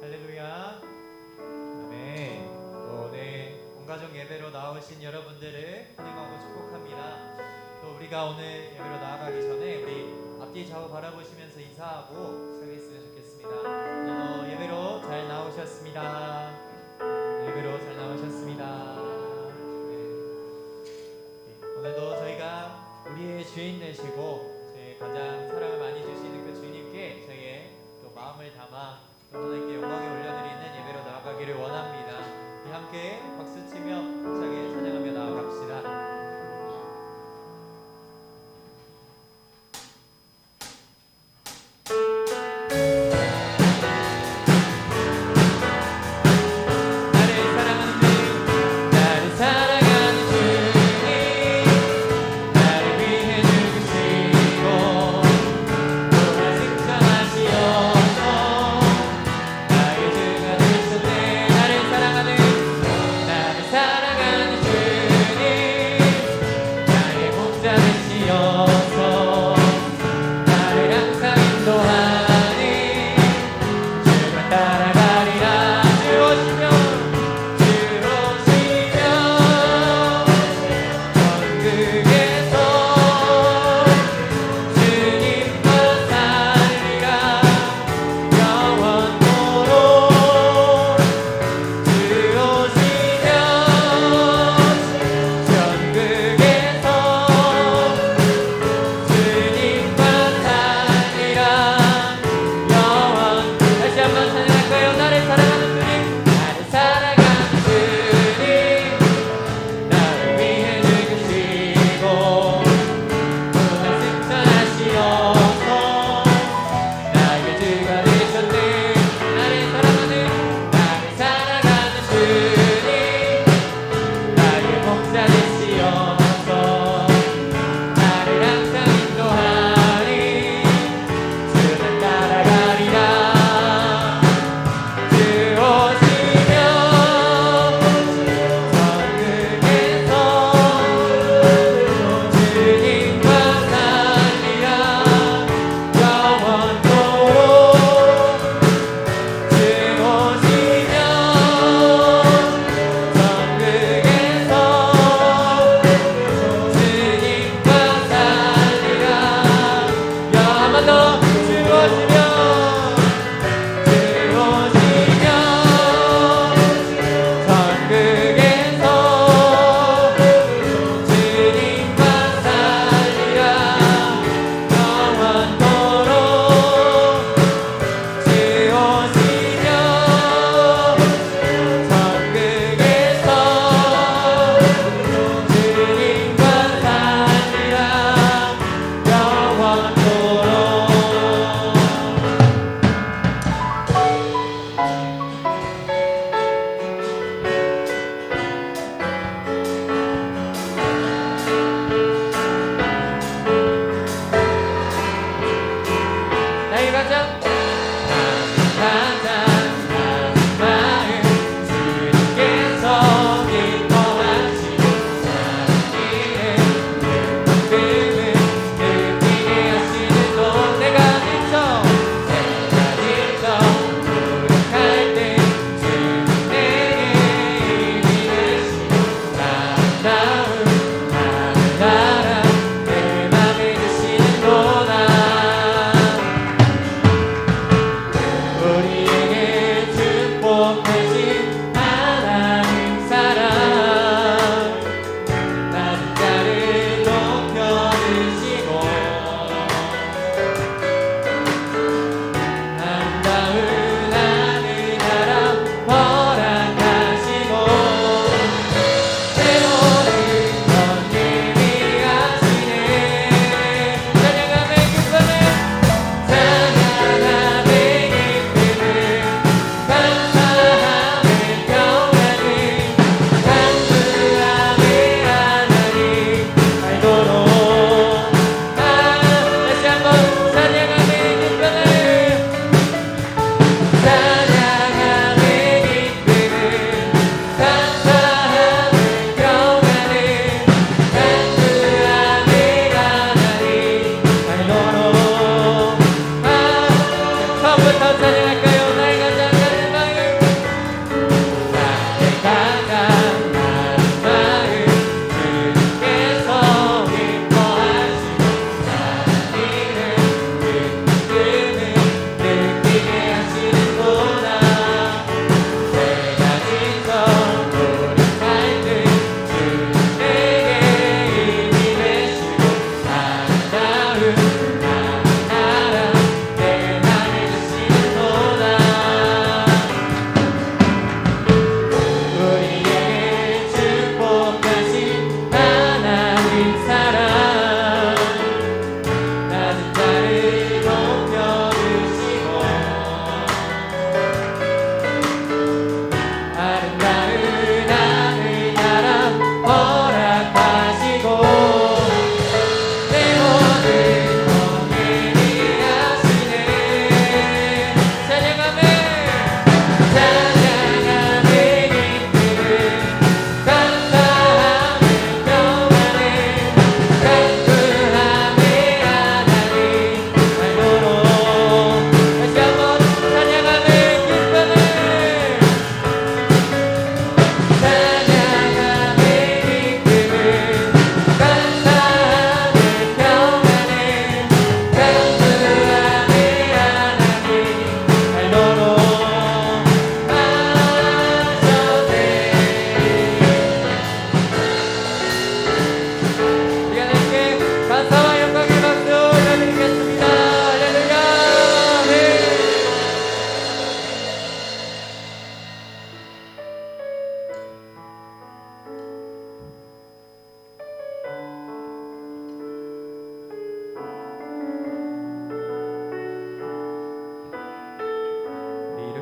할렐루야. 아멘. 오늘 온가족 예배로 나오신 여러분들을 환영하고 축복합니다. 또 우리가 오늘 예배로 나아가기 전에 우리 앞뒤 좌우 바라보시면서 인사하고 시작했으면 좋겠습니다. 오늘도 예배로 잘 나오셨습니다. 예배로 잘 나오셨습니다. 오늘도 저희가 우리의 주인 되시고 저희 가장 사랑을 많이 주시는 그 주님께 저희의 또 마음을 담아 또 하나님께 영광에 올려드리는 예배로 나아가기를 원합니다. 우리 함께 박수치며 힘차게 찬양하며 나아갑시다. 사랑하는 주님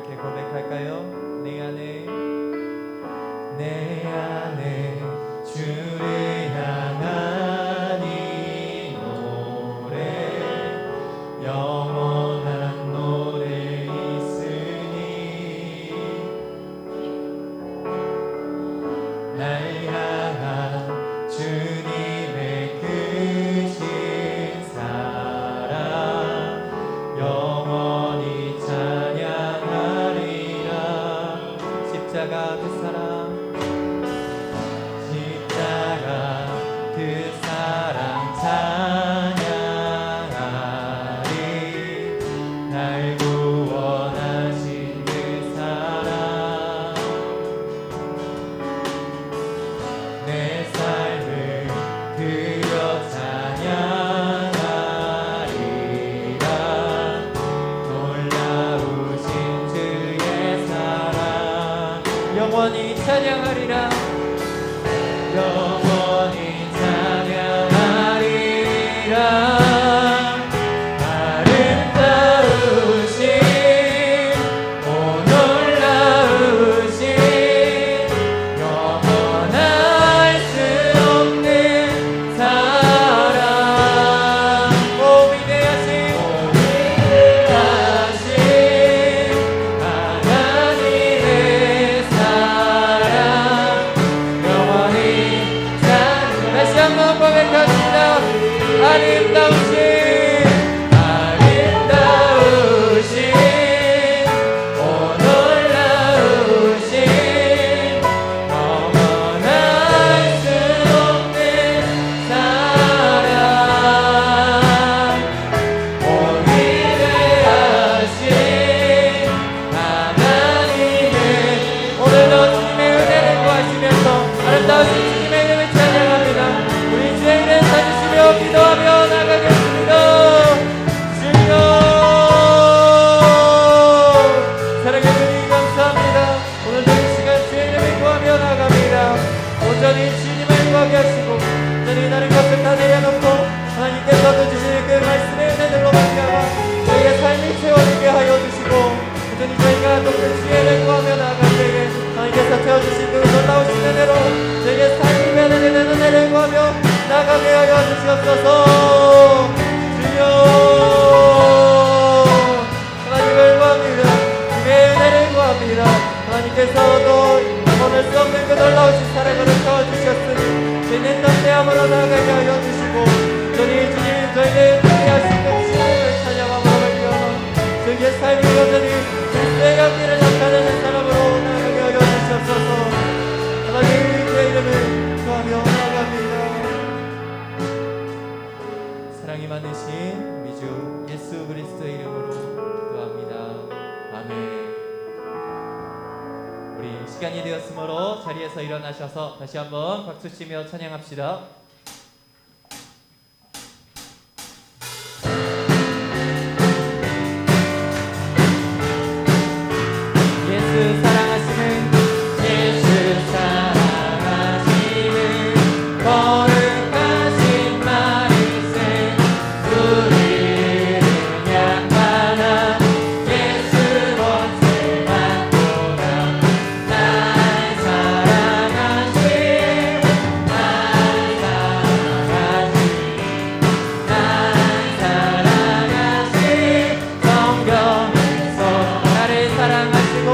이렇게 고백할까요? 내 안에 주를 향한 이 노래 영원한 노래 있으니 날 향한 주님의 크신 사랑 영원히 찬양하리라. 십자가 그 사랑 찬양하리. 날 구원하신 그 사랑 내 삶을 드려 찬양하리라. 놀라우신 주의 사랑 영원히 찬양하리라. 영원히 찬양하리라. 아름다우신 오 놀라우신 영원할 수 없는 사랑 오 위대하신 하나님의 사랑 영원히 다시 한번 고백합니다. 아름다우신 오 놀라우신 영원할 수 없는 사랑 오 위대하신 하나님의 오늘도 주님의 은혜를 구하시면서 아름다우신 주님의 이름을 찬양합니다. 우리 주의 은혜 찾으시며 기도하며 나가겠습니다. 주여 사랑의 주님 감사합니다. 오늘도 이 시간 주의 이름을 구하며 나갑니다. 온전히 주님을 구하게 하시고 온전히 다른 것을 다 내려놓고 하나님께서도 주시는 그 말씀의 은혜들로 말미암아 저희의 삶이 채워지게 하여 주시고 온전히 저희가 또 그 주의 은혜를 구하며 나아갈 때에 하나님께서 채워주신 그 놀라우신 은혜로 저희의 삶이 변해지는 은혜를 구하며 나가게 하여 주시옵소서. 주여 하나님을 구합니다. 주의 은혜를 구합니다. 하나님께서도 오늘 수 없는 그 놀라우신 사랑으로 채워주셨으니 저희는 담대함으로 나가게 하여 주시고 저희 주님 저희를 통해하신 그 주님을 찬양함으로 말미암아 저희의 삶이 여전히 그리스도의 향기를 나타내는 사람으로 나가게 하여 주시옵소서. 하나님 주의 이름을 구하며 나갑니다. 사랑이 많으신 우리 주 예수 그리스도의 이름으로 기도합니다. 아멘. 우리 시간이 되었으므로 자리에서 일어나셔서 다시 한번 박수치며 찬양합시다. 예수 사랑하시는 예수 사랑하시는 거룩하신 말씀 우리를 향하나 예수 원수만 보며 날 사랑하신 성경에서 나를 사랑하시고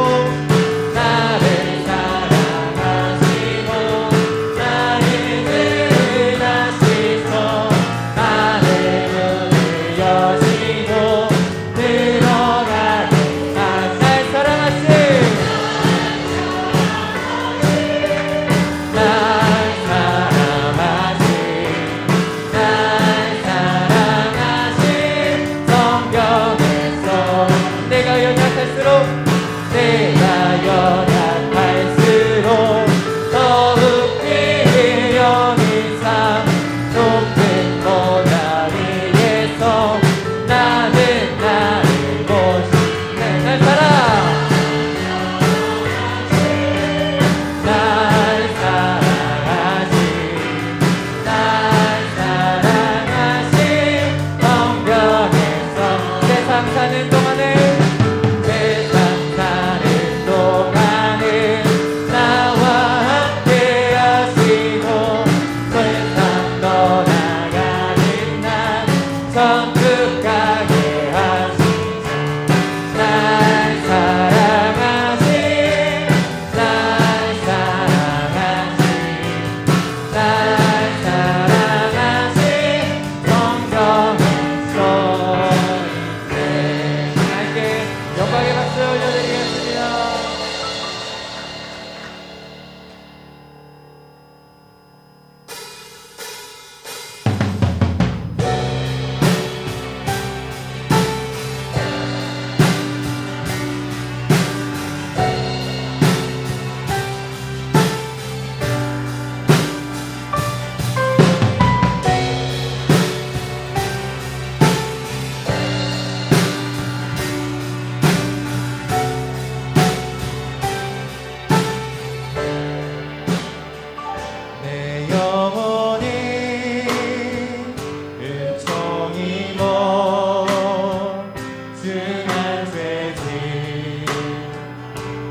세상 사는 동안에 세상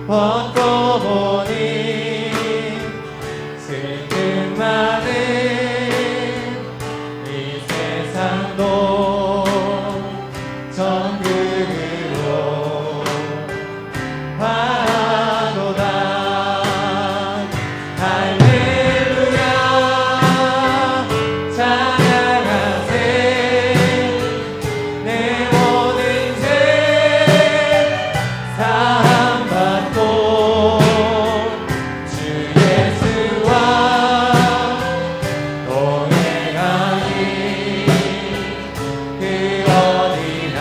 벗고 보니 슬픔 많은 이 세상도 정금으로 화도다. 할렐루야 찬양하세. 내 모든 죄 사함받고 주 예수와 동행하니 그 어디나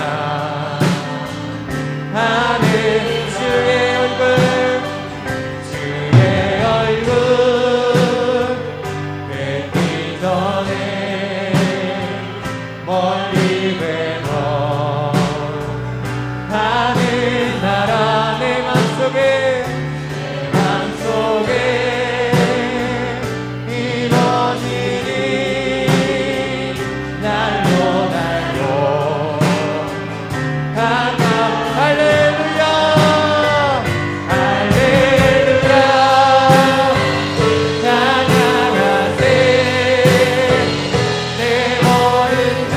하늘 주의 얼굴 뵙기 전에 멀리 뵈어 하늘 나라 내 맘속에 이루어지니 날로 가까. 할렐루야 할렐루야 찬양하세. 내 모든 죄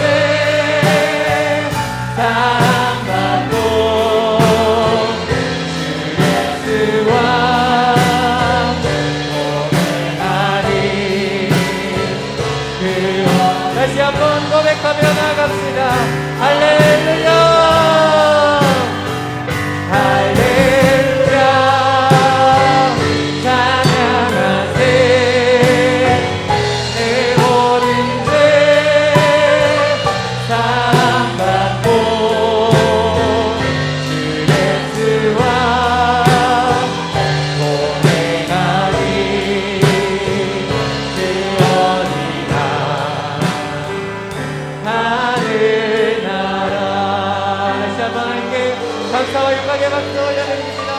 사함받고 주 예수와 동행하니 다시 한번 고백하며 나갑시다. 할렐루야 할렐루야 찬양하세. 내 모든 죄 사함받고 주 예수와 동행하니 그 어디나 하늘 나라. 다시 한번 함께 감사와 영광의 박수 올려드립니다.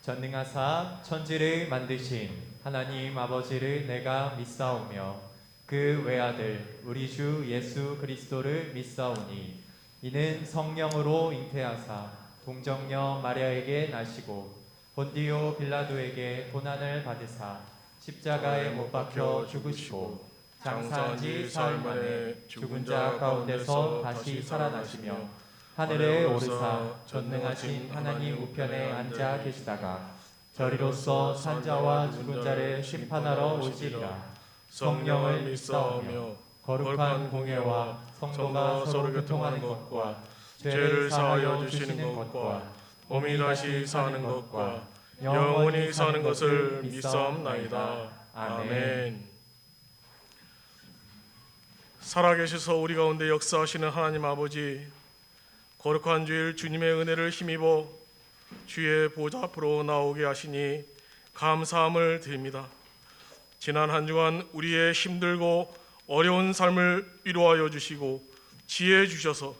전능하사 천지를 만드신 하나님 아버지를 내가 믿사오며 그 외아들 우리 주 예수 그리스도를 믿사오니 이는 성령으로 잉태하사 동정녀 마리아에게 나시고 본디오 빌라도에게 고난을 받으사 십자가에 못 박혀 죽으시고 장사한 지 사흘 만에 죽은 자 가운데서 다시 살아나시며 하늘에 오르사 전능하신 하나님 우편에 앉아 계시다가 저리로서 산자와 죽은 자를 심판하러 오시리라. 성령을 믿사오며 거룩한 공예와 성도가 서로 교통하는 것과 죄를 사하여 주시는 것과 몸이 다시 사는 것과 영원히 사는 것을 믿사옵나이다. 아멘. 살아계셔서 우리 가운데 역사하시는 하나님 아버지, 거룩한 주일 주님의 은혜를 힘입어 주의 보좌 앞으로 나오게 하시니 감사함을 드립니다. 지난 한 주간 우리의 힘들고 어려운 삶을 위로하여 주시고 지혜 주셔서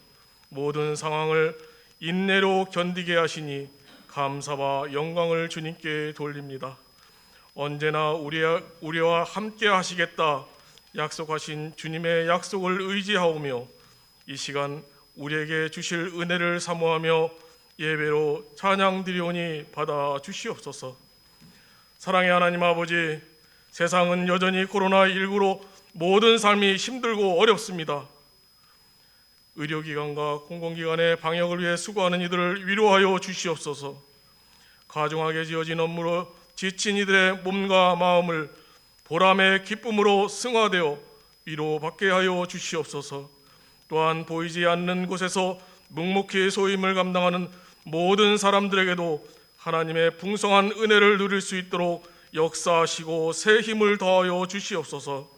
모든 상황을 인내로 견디게 하시니 감사와 영광을 주님께 돌립니다. 언제나 우리와 함께 하시겠다 약속하신 주님의 약속을 의지하오며 이 시간 우리에게 주실 은혜를 사모하며 예배로 찬양 드리오니 받아 주시옵소서. 사랑의 하나님 아버지, 세상은 여전히 코로나19로 모든 삶이 힘들고 어렵습니다. 의료기관과 공공기관의 방역을 위해 수고하는 이들을 위로하여 주시옵소서. 가중하게 지어진 업무로 지친 이들의 몸과 마음을 보람의 기쁨으로 승화되어 위로받게 하여 주시옵소서. 또한 보이지 않는 곳에서 묵묵히 소임을 감당하는 모든 사람들에게도 하나님의 풍성한 은혜를 누릴 수 있도록 역사하시고 새 힘을 더하여 주시옵소서.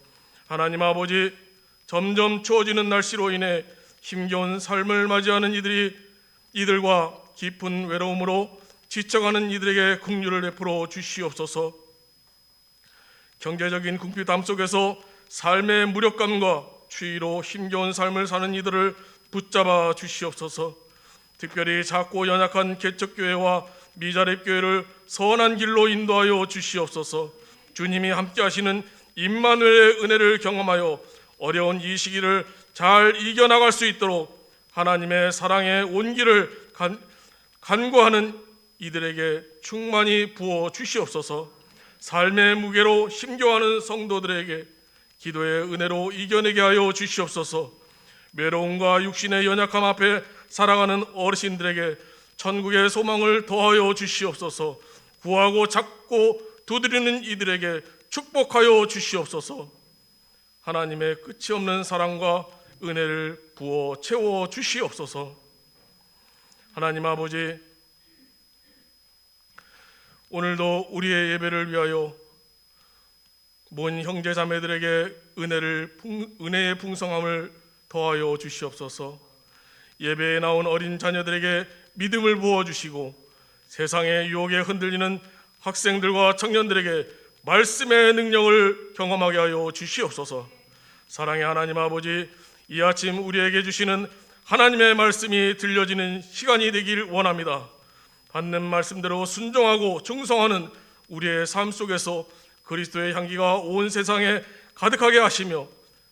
하나님 아버지, 점점 추워지는 날씨로 인해 힘겨운 삶을 맞이하는 이들과 깊은 외로움으로 지쳐가는 이들에게 긍휼을 베풀어 주시옵소서. 경제적인 궁핍담 속에서 삶의 무력감과 추위로 힘겨운 삶을 사는 이들을 붙잡아 주시옵소서. 특별히 작고 연약한 개척교회와 미자립교회를 선한 길로 인도하여 주시옵소서. 주님이 함께 하시는 임마누엘의 은혜를 경험하여 어려운 이 시기를 잘 이겨나갈 수 있도록 하나님의 사랑의 온기를 간구하는 이들에게 충만히 부어 주시옵소서. 삶의 무게로 힘겨워하는 성도들에게 기도의 은혜로 이겨내게 하여 주시옵소서. 외로움과 육신의 연약함 앞에 살아가는 어르신들에게 천국의 소망을 더하여 주시옵소서. 구하고 찾고 두드리는 이들에게 축복하여 주시옵소서. 하나님의 끝이 없는 사랑과 은혜를 부어 채워 주시옵소서. 하나님 아버지, 오늘도 우리의 예배를 위하여 모든 형제 자매들에게 은혜의 풍성함을 더하여 주시옵소서. 예배에 나온 어린 자녀들에게 믿음을 부어주시고 세상의 유혹에 흔들리는 학생들과 청년들에게 말씀의 능력을 경험하게 하여 주시옵소서. 사랑의 하나님 아버지, 이 아침 우리에게 주시는 하나님의 말씀이 들려지는 시간이 되길 원합니다. 받는 말씀대로 순종하고 충성하는 우리의 삶 속에서 그리스도의 향기가 온 세상에 가득하게 하시며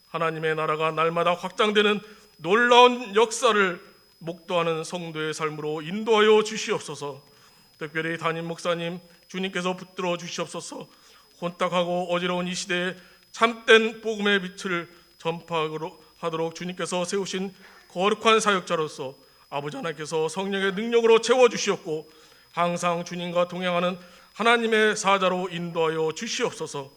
하나님의 나라가 날마다 확장되는 놀라운 역사를 목도하는 성도의 삶으로 인도하여 주시옵소서. 특별히 담임 목사님 주님께서 붙들어 주시옵소서. 혼탁하고 어지러운 이 시대에 참된 복음의 빛을 전파하도록 주님께서 세우신 거룩한 사역자로서 아버지 하나님께서 성령의 능력으로 채워주시옵고 항상 주님과 동행하는 하나님의 사자로 인도하여 주시옵소서.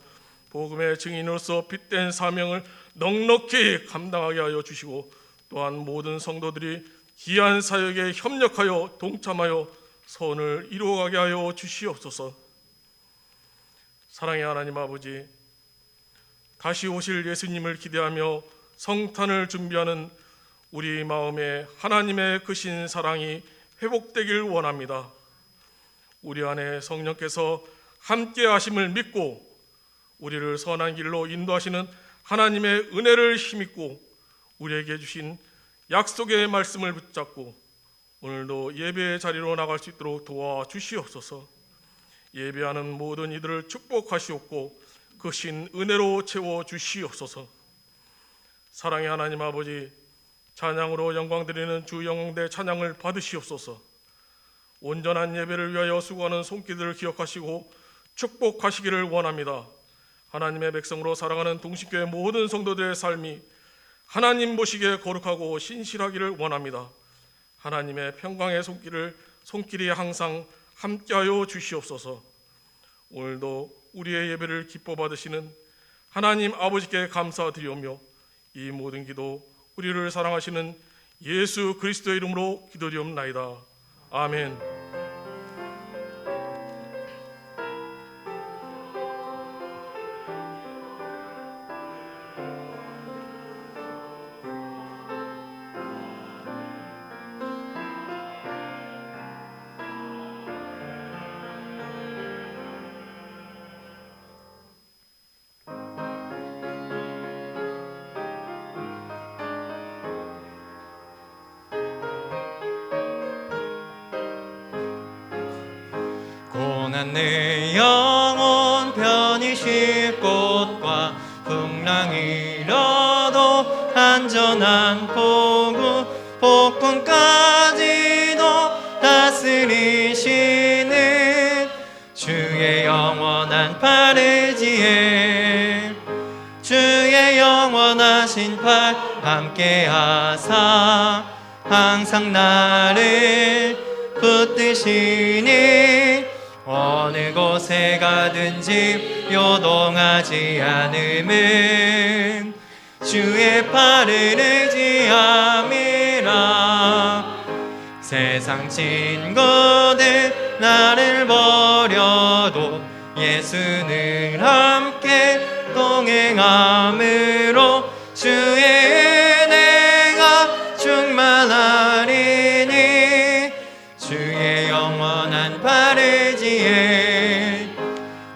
복음의 증인으로서 빛된 사명을 넉넉히 감당하게 하여 주시고 또한 모든 성도들이 귀한 사역에 협력하여 동참하여 선을 이루어가게 하여 주시옵소서. 사랑의 하나님 아버지, 다시 오실 예수님을 기대하며 성탄을 준비하는 우리 마음에 하나님의 크신 사랑이 회복되길 원합니다. 우리 안에 성령께서 함께 하심을 믿고 우리를 선한 길로 인도하시는 하나님의 은혜를 힘입고 우리에게 주신 약속의 말씀을 붙잡고 오늘도 예배의 자리로 나갈 수 있도록 도와주시옵소서. 예배하는 모든 이들을 축복하시옵고 그 신 은혜로 채워주시옵소서. 사랑의 하나님 아버지, 찬양으로 영광드리는 주 영광대 찬양을 받으시옵소서. 온전한 예배를 위하여 수고하는 손길들을 기억하시고 축복하시기를 원합니다. 하나님의 백성으로 살아가는 동식교회 모든 성도들의 삶이 하나님 보시기에 거룩하고 신실하기를 원합니다. 하나님의 평강의 손길이 항상 함께하여 주시옵소서. 오늘도 우리의 예배를 기뻐 받으시는 하나님 아버지께 감사드리오며 이 모든 기도 우리를 사랑하시는 예수 그리스도의 이름으로 기도드리옵나이다. 아멘. 고난 내 영혼 편히 쉴 곳과 풍랑이 일어도 안전한 복군까지도 다스리시는 주의 영원한 팔을 지혜 주의 영원하신 팔 함께하사 항상 나를 붙드시니 어느 곳에 가든지 요동하지 않음은 주의 팔을 의지함이라. 세상 친구들 나를 버려도 예수는 함께 동행함으로 주의 은혜가 충만하리니 주의 영원한 팔을 지혜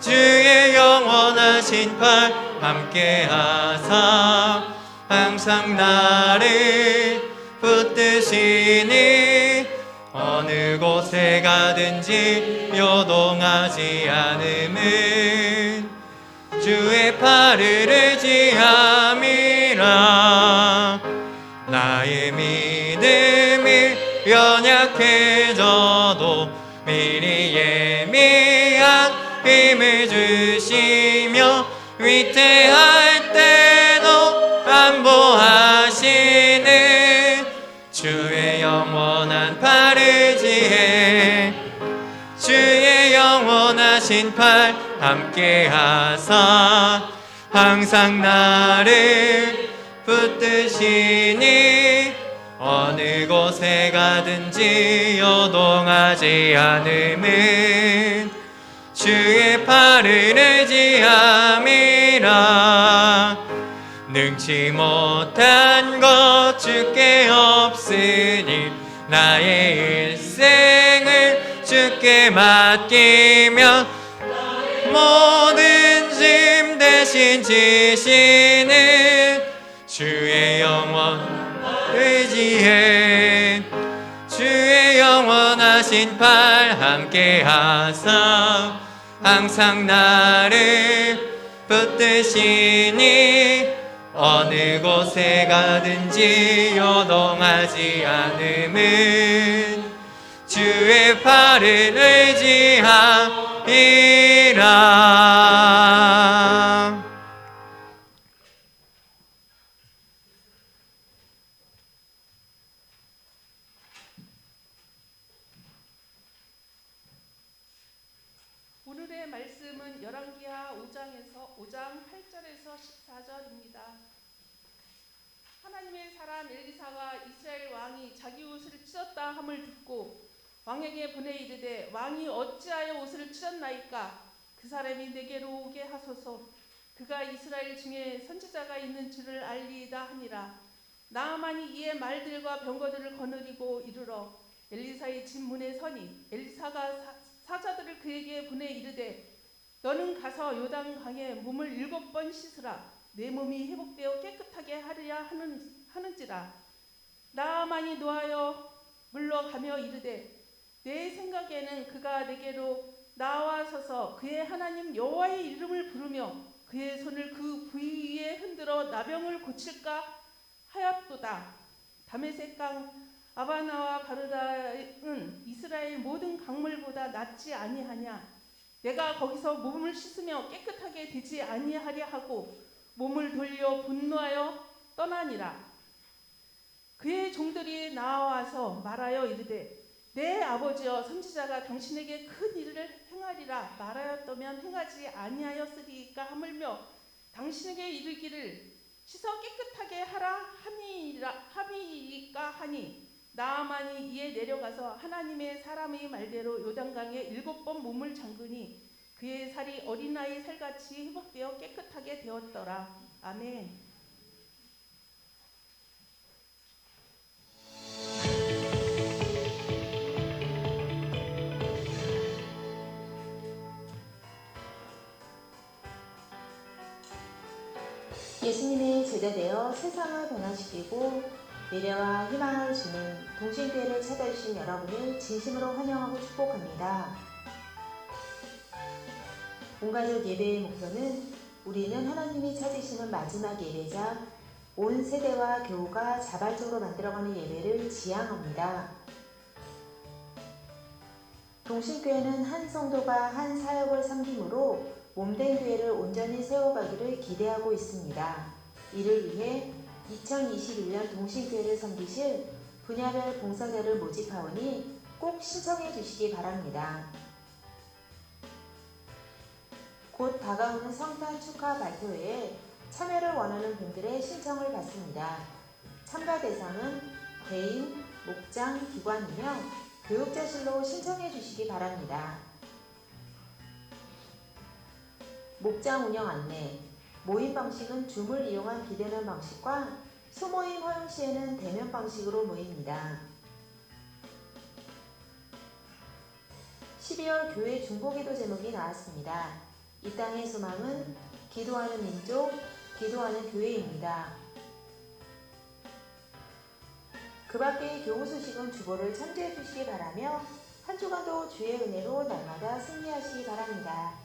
주의 영원하신 팔 함께하사 항상 나를 붙드시니 어느 곳에 가든지 요동하지 않음은 주의 팔을 의지함이라. 나의 믿음이 연약해져도 미리 예미한 힘을 주시며 위태할 때도 안보하시는 주의 영원한 팔을 지혜 주의 영원하신 팔 함께하사 항상 나를 붙드시니 어느 곳에 가든지 요동하지 않음은 주의 팔을 의지함이라. 능치 못한 것 주께 없으니 나의 일생을 주께 맡기며 모든 짐 대신 지시는 주의 영원 의지해 주의 영원하신 팔 함께하사 항상 나를 붙드시니 어느 곳에 가든지 요동하지 않음은 주의 팔을 의지하리라. 오늘의 말씀은 열왕기하 5장 8절에서 14절입니다. 하나님의 사람 엘리사가 이스라엘 왕이 자기 옷을 찢었다 함을 듣고 왕에게 보내 이르되 왕이 어찌하여 옷을 찢었나이까? 그 사람이 내게로 오게 하소서. 그가 이스라엘 중에 선지자가 있는 줄을 알리이다 하니라. 나아만이 이에 말들과 병거들을 거느리고 이르러 엘리사의 집 문에 서니 엘리사가 사자들을 그에게 보내 이르되 너는 가서 요단강에 몸을 7번 씻으라. 내 몸이 회복되어 깨끗하게 하리라 하는지라. 나아만이 노하여 물러가며 이르되 내 생각에는 그가 내게로 나와서서 그의 하나님 여호와의 이름을 부르며 그의 손을 그 부위 위에 흔들어 나병을 고칠까 하였도다. 다메섹 강 아바나와 가르다는 이스라엘 모든 강물보다 낫지 아니하냐? 내가 거기서 몸을 씻으며 깨끗하게 되지 아니하려 하고 몸을 돌려 분노하여 떠나니라. 그의 종들이 나와서 말하여 이르되 내 아버지여 선지자가 당신에게 큰 일을 행하리라 말하였다면 행하지 아니하였으리까 하물며 당신에게 이르기를 씻어 깨끗하게 하라 함이니까 하니 나아만이 이에 내려가서 하나님의 사람의 말대로 요단강에 7번 몸을 잠그니 그의 살이 어린아이 살같이 회복되어 깨끗하게 되었더라. 아멘. 예수님의 제자되어 세상을 변화시키고 미래와 희망을 주는 동신교회를 찾아주신 여러분을 진심으로 환영하고 축복합니다. 온가족 예배의 목표는 우리는 하나님이 찾으시는 마지막 예배자 온 세대와 교우가 자발적으로 만들어가는 예배를 지향합니다. 동신교회는 한 성도가 한 사역을 섬김으로 몸된 교회를 온전히 세워가기를 기대하고 있습니다. 이를 위해 2021년 동신교회를 섬기실 분야별 봉사자를 모집하오니 꼭 신청해 주시기 바랍니다. 곧 다가오는 성탄 축하 발표회에 참여를 원하는 분들의 신청을 받습니다. 참가 대상은 개인, 목장, 기관이며 교육자실로 신청해 주시기 바랍니다. 목장 운영 안내, 모임 방식은 줌을 이용한 비대면 방식과 소모임 허용 시에는 대면 방식으로 모입니다. 12월 교회 중보기도 제목이 나왔습니다. 이 땅의 소망은 기도하는 민족, 기도하는 교회입니다. 그 밖의 교우 소식은 주보를 참조해 주시기 바라며 한 주간도 주의 은혜로 날마다 승리하시기 바랍니다.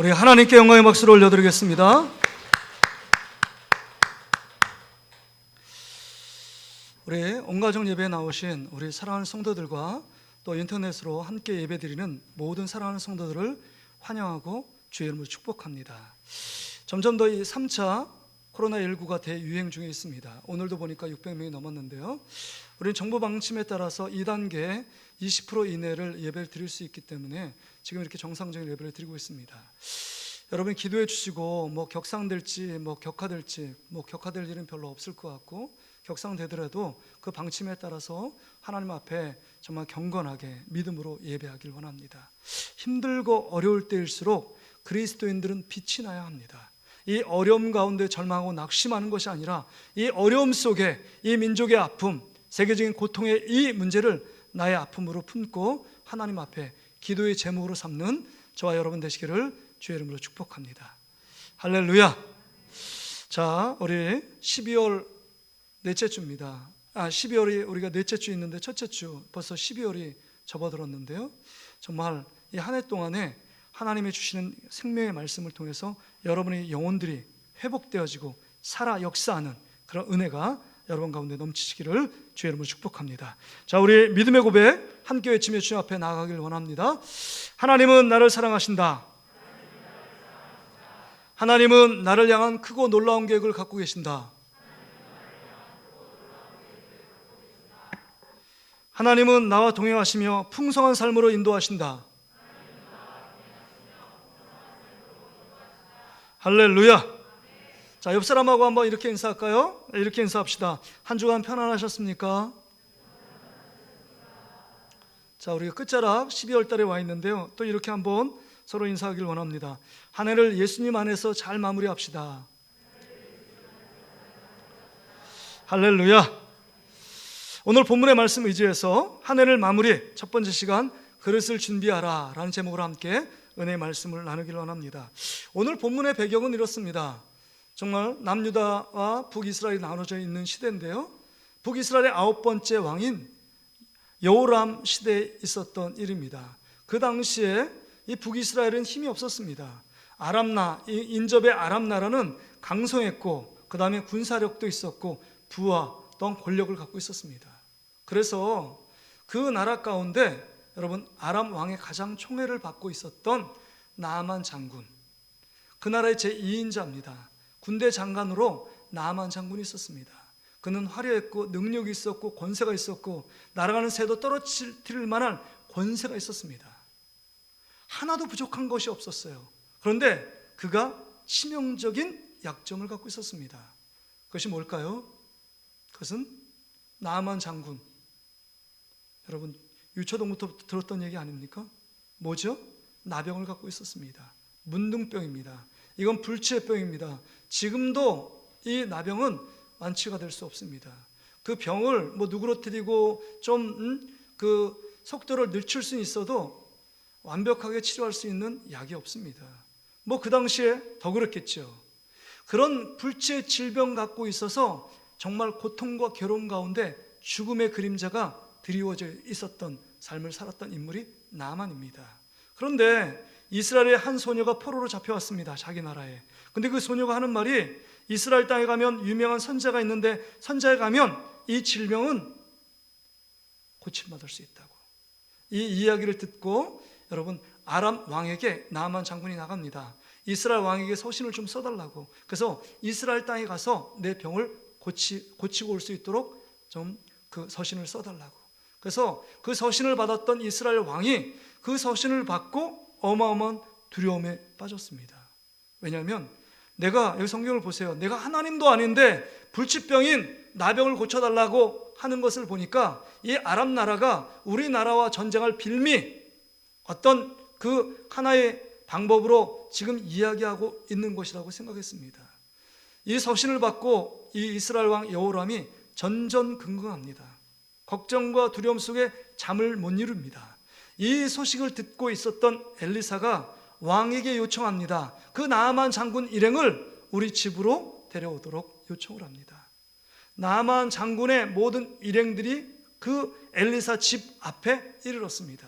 우리 하나님께 영광의 박수를 올려드리겠습니다. 우리 온가정 예배에 나오신 우리 사랑하는 성도들과 또 인터넷으로 함께 예배드리는 모든 사랑하는 성도들을 환영하고 주의 이름으로 축복합니다. 점점 더 이 3차 코로나19가 대유행 중에 있습니다. 오늘도 보니까 600명이 넘었는데요. 우리는 정부 방침에 따라서 2단계 20% 이내를 예배를 드릴 수 있기 때문에 지금 이렇게 정상적인 예배를 드리고 있습니다. 여러분 기도해 주시고 격상될지 격화될지 격화될 일은 별로 없을 것 같고, 격상되더라도 그 방침에 따라서 하나님 앞에 정말 경건하게 믿음으로 예배하길 원합니다. 힘들고 어려울 때일수록 그리스도인들은 빛이 나야 합니다. 이 어려움 가운데 절망하고 낙심하는 것이 아니라 이 어려움 속에 이 민족의 아픔, 세계적인 고통의 이 문제를 나의 아픔으로 품고 하나님 앞에 기도의 제목으로 삼는 저와 여러분 되시기를 주의 이름으로 축복합니다. 할렐루야. 자, 우리 12월 넷째 주입니다. 12월이 우리가 넷째 주 있는데 첫째 주 벌써 12월이 접어들었는데요. 정말 이 한 해 동안에 하나님이 주시는 생명의 말씀을 통해서 여러분의 영혼들이 회복되어지고 살아 역사하는 그런 은혜가 여러분 가운데 넘치시기를 주의 이름으로 축복합니다. 자, 우리 믿음의 고백 함께 외치며 주님 앞에 나아가길 원합니다. 하나님은 나를 사랑하신다. 하나님은 나를 향한 크고 놀라운 계획을 갖고 계신다. 하나님은 나와 동행하시며 풍성한 삶으로 인도하신다. 할렐루야. 자, 옆 사람하고 한번 이렇게 인사할까요? 이렇게 인사합시다. 한 주간 편안하셨습니까? 자, 우리가 끝자락 12월 달에 와 있는데요. 또 이렇게 한번 서로 인사하길 원합니다. 한 해를 예수님 안에서 잘 마무리합시다. 할렐루야. 오늘 본문의 말씀 의지해서 한 해를 마무리 첫 번째 시간 그릇을 준비하라 라는 제목으로 함께 은혜의 말씀을 나누길 원합니다. 오늘 본문의 배경은 이렇습니다. 정말 남유다와 북이스라엘이 나눠져 있는 시대인데요. 북이스라엘의 9번째 왕인 여호람 시대에 있었던 일입니다. 그 당시에 이 북이스라엘은 힘이 없었습니다. 인접의 아람 나라는 강성했고 그 다음에 군사력도 있었고 부와 또한 권력을 갖고 있었습니다. 그래서 그 나라 가운데 여러분 아람 왕의 가장 총애를 받고 있었던 나아만 장군, 그 나라의 제2인자입니다. 군대 장관으로 나아만 장군이 있었습니다. 그는 화려했고 능력이 있었고 권세가 있었고 날아가는 새도 떨어뜨릴 만한 권세가 있었습니다. 하나도 부족한 것이 없었어요. 그런데 그가 치명적인 약점을 갖고 있었습니다. 그것이 뭘까요? 그것은 나아만 장군, 여러분 유초동부터 들었던 얘기 아닙니까? 뭐죠? 나병을 갖고 있었습니다. 문둥병입니다. 이건 불치병입니다. 지금도 이 나병은 완치가 될 수 없습니다. 그 병을 누그러뜨리고 좀 그 속도를 늦출 수 있어도 완벽하게 치료할 수 있는 약이 없습니다. 그 당시에 더 그렇겠죠. 그런 불치의 질병 갖고 있어서 정말 고통과 괴로움 가운데 죽음의 그림자가 드리워져 있었던 삶을 살았던 인물이 나아만입니다. 그런데 이스라엘의 한 소녀가 포로로 잡혀왔습니다. 자기 나라에. 근데 그 소녀가 하는 말이 이스라엘 땅에 가면 유명한 선자가 있는데 선자에 가면 이 질병은 고침받을 수 있다고. 이 이야기를 듣고 여러분 아람 왕에게 나아만 장군이 나갑니다. 이스라엘 왕에게 서신을 좀 써달라고. 그래서 이스라엘 땅에 가서 내 병을 고치고 올 수 있도록 좀 그 서신을 써달라고. 그래서 그 서신을 받았던 이스라엘 왕이 그 서신을 받고 어마어마한 두려움에 빠졌습니다. 왜냐하면 여기 성경을 보세요. 내가 하나님도 아닌데 불치병인 나병을 고쳐달라고 하는 것을 보니까 이 아람 나라가 우리나라와 전쟁할 빌미, 어떤 그 하나의 방법으로 지금 이야기하고 있는 것이라고 생각했습니다. 이 서신을 받고 이 이스라엘 왕 여호람이 전전긍긍합니다. 걱정과 두려움 속에 잠을 못 이룹니다. 이 소식을 듣고 있었던 엘리사가 왕에게 요청합니다. 그 나아만 장군 일행을 우리 집으로 데려오도록 요청을 합니다. 나아만 장군의 모든 일행들이 그 엘리사 집 앞에 이르렀습니다.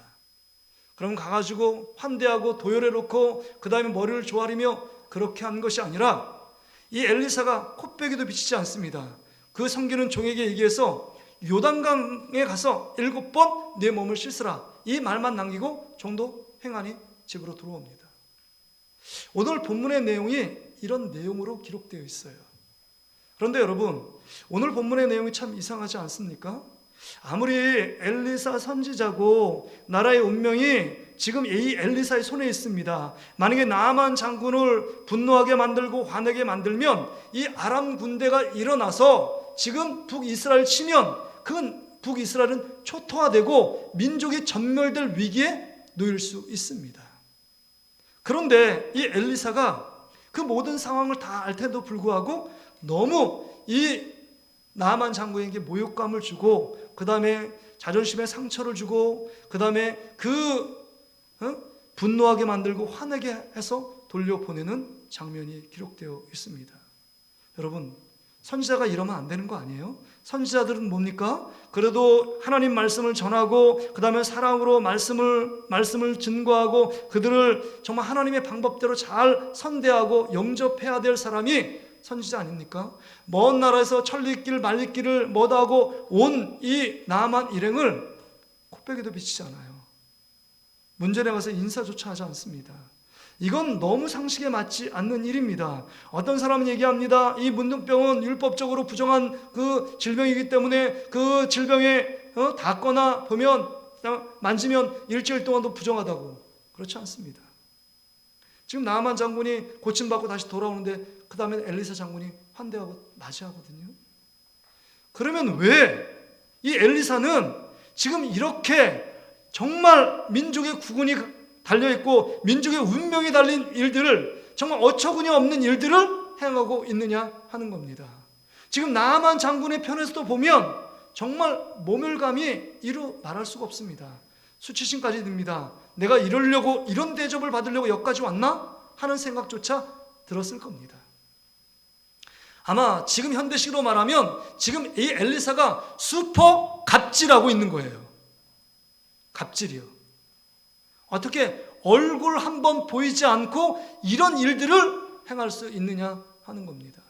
그럼 가가지고 환대하고 도열해놓고 그 다음에 머리를 조아리며 그렇게 한 것이 아니라 이 엘리사가 콧배기도 비치지 않습니다. 그 섬기는 종에게 얘기해서 요단강에 가서 7번 내 몸을 씻으라, 이 말만 남기고 종도 행하니 집으로 들어옵니다. 오늘 본문의 내용이 이런 내용으로 기록되어 있어요. 그런데 여러분, 오늘 본문의 내용이 참 이상하지 않습니까? 아무리 엘리사 선지자고 나라의 운명이 지금 이 엘리사의 손에 있습니다. 만약에 나아만 장군을 분노하게 만들고 화내게 만들면 이 아람 군대가 일어나서 지금 북이스라엘 치면 그 북이스라엘은 초토화되고 민족이 전멸될 위기에 놓일 수 있습니다. 그런데 이 엘리사가 그 모든 상황을 다 알 텐데도 불구하고 너무 이 나아만 장군에게 모욕감을 주고 그 다음에 자존심에 상처를 주고 그 다음에 분노하게 만들고 화내게 해서 돌려보내는 장면이 기록되어 있습니다. 여러분, 선지자가 이러면 안 되는 거 아니에요? 선지자들은 뭡니까? 그래도 하나님 말씀을 전하고 그 다음에 사랑으로 말씀을 증거하고 그들을 정말 하나님의 방법대로 잘 선대하고 영접해야 될 사람이 선지자 아닙니까? 먼 나라에서 천리길 말리길을 못하고 온 이 나아만 일행을 콧배기도 비치지 않아요. 문전에 가서 인사조차 하지 않습니다. 이건 너무 상식에 맞지 않는 일입니다. 어떤 사람은 얘기합니다. 이 문둥병은 율법적으로 부정한 그 질병이기 때문에 그 질병에 닿거나 보면 만지면 일주일 동안도 부정하다고. 그렇지 않습니다. 지금 나아만 장군이 고침받고 다시 돌아오는데 그 다음에 엘리사 장군이 환대하고 맞이하거든요. 그러면 왜 이 엘리사는 지금 이렇게 정말 민족의 구군이 달려있고 민족의 운명이 달린 일들을, 정말 어처구니 없는 일들을 행하고 있느냐 하는 겁니다. 지금 나아만 장군의 편에서도 보면 정말 모멸감이 이루 말할 수가 없습니다. 수치심까지 듭니다. 내가 이러려고, 이런 대접을 받으려고 여기까지 왔나? 하는 생각조차 들었을 겁니다. 아마 지금 현대식으로 말하면 지금 이 엘리사가 슈퍼 갑질하고 있는 거예요. 갑질이요. 어떻게 얼굴 한번 보이지 않고 이런 일들을 행할 수 있느냐 하는 겁니다.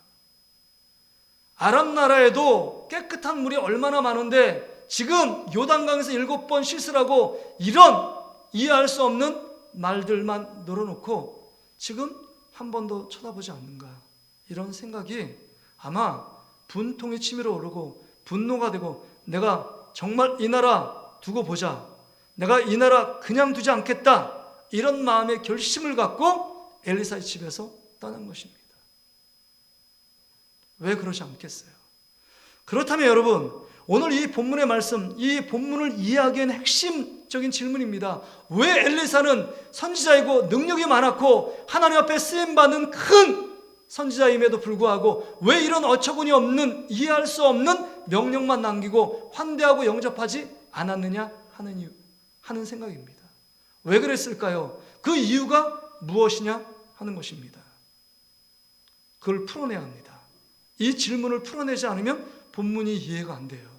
아람 나라에도 깨끗한 물이 얼마나 많은데 지금 요단강에서 7번 씻으라고 이런 이해할 수 없는 말들만 늘어놓고 지금 한 번도 쳐다보지 않는가, 이런 생각이 아마 분통이 치밀어 오르고 분노가 되고 내가 정말 이 나라 두고 보자, 내가 이 나라 그냥 두지 않겠다, 이런 마음의 결심을 갖고 엘리사의 집에서 떠난 것입니다. 왜 그러지 않겠어요? 그렇다면 여러분, 오늘 이 본문의 말씀, 이 본문을 이해하기엔 핵심적인 질문입니다. 왜 엘리사는 선지자이고 능력이 많았고 하나님 앞에 쓰임받는 큰 선지자임에도 불구하고 왜 이런 어처구니 없는, 이해할 수 없는 명령만 남기고 환대하고 영접하지 않았느냐 하는 생각입니다. 왜 그랬을까요? 그 이유가 무엇이냐 하는 것입니다. 그걸 풀어내야 합니다. 이 질문을 풀어내지 않으면 본문이 이해가 안 돼요.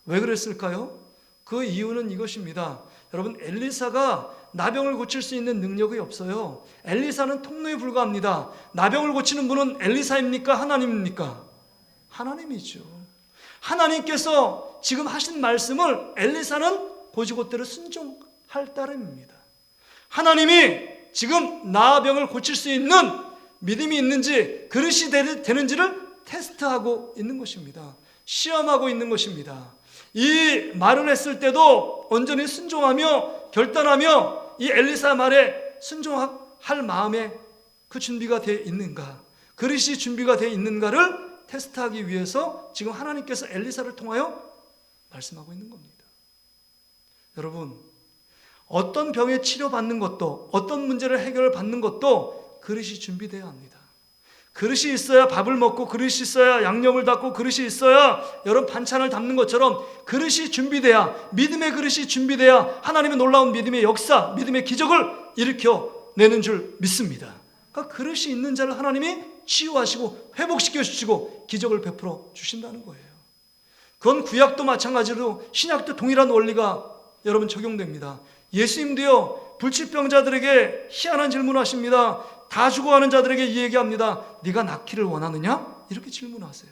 왜 그랬을까요? 그 이유는 이것입니다. 여러분, 엘리사가 나병을 고칠 수 있는 능력이 없어요. 엘리사는 통로에 불과합니다. 나병을 고치는 분은 엘리사입니까? 하나님입니까? 하나님이죠. 하나님께서 지금 하신 말씀을 엘리사는 고지고대로 순종할 따름입니다. 하나님이 지금 나병을 고칠 수 있는 믿음이 있는지, 그릇이 되는지를 테스트하고 있는 것입니다. 시험하고 있는 것입니다. 이 말을 했을 때도 온전히 순종하며 결단하며 이 엘리사 말에 순종할 마음에 그 준비가 되어 있는가, 그릇이 준비가 되어 있는가를 테스트하기 위해서 지금 하나님께서 엘리사를 통하여 말씀하고 있는 겁니다. 여러분, 어떤 병에 치료받는 것도, 어떤 문제를 해결받는 것도 그릇이 준비되어야 합니다. 그릇이 있어야 밥을 먹고, 그릇이 있어야 양념을 닫고, 그릇이 있어야 여러 반찬을 담는 것처럼 그릇이 준비돼야, 믿음의 그릇이 준비돼야 하나님의 놀라운 믿음의 역사, 믿음의 기적을 일으켜내는 줄 믿습니다. 그러니까 그릇이 있는 자를 하나님이 치유하시고 회복시켜 주시고 기적을 베풀어 주신다는 거예요. 그건 구약도 마찬가지로 신약도 동일한 원리가 여러분 적용됩니다. 예수님도요 불치병자들에게 희한한 질문을 하십니다. 다 죽어가는 자들에게 이 얘기합니다. 네가 낫기를 원하느냐? 이렇게 질문하세요.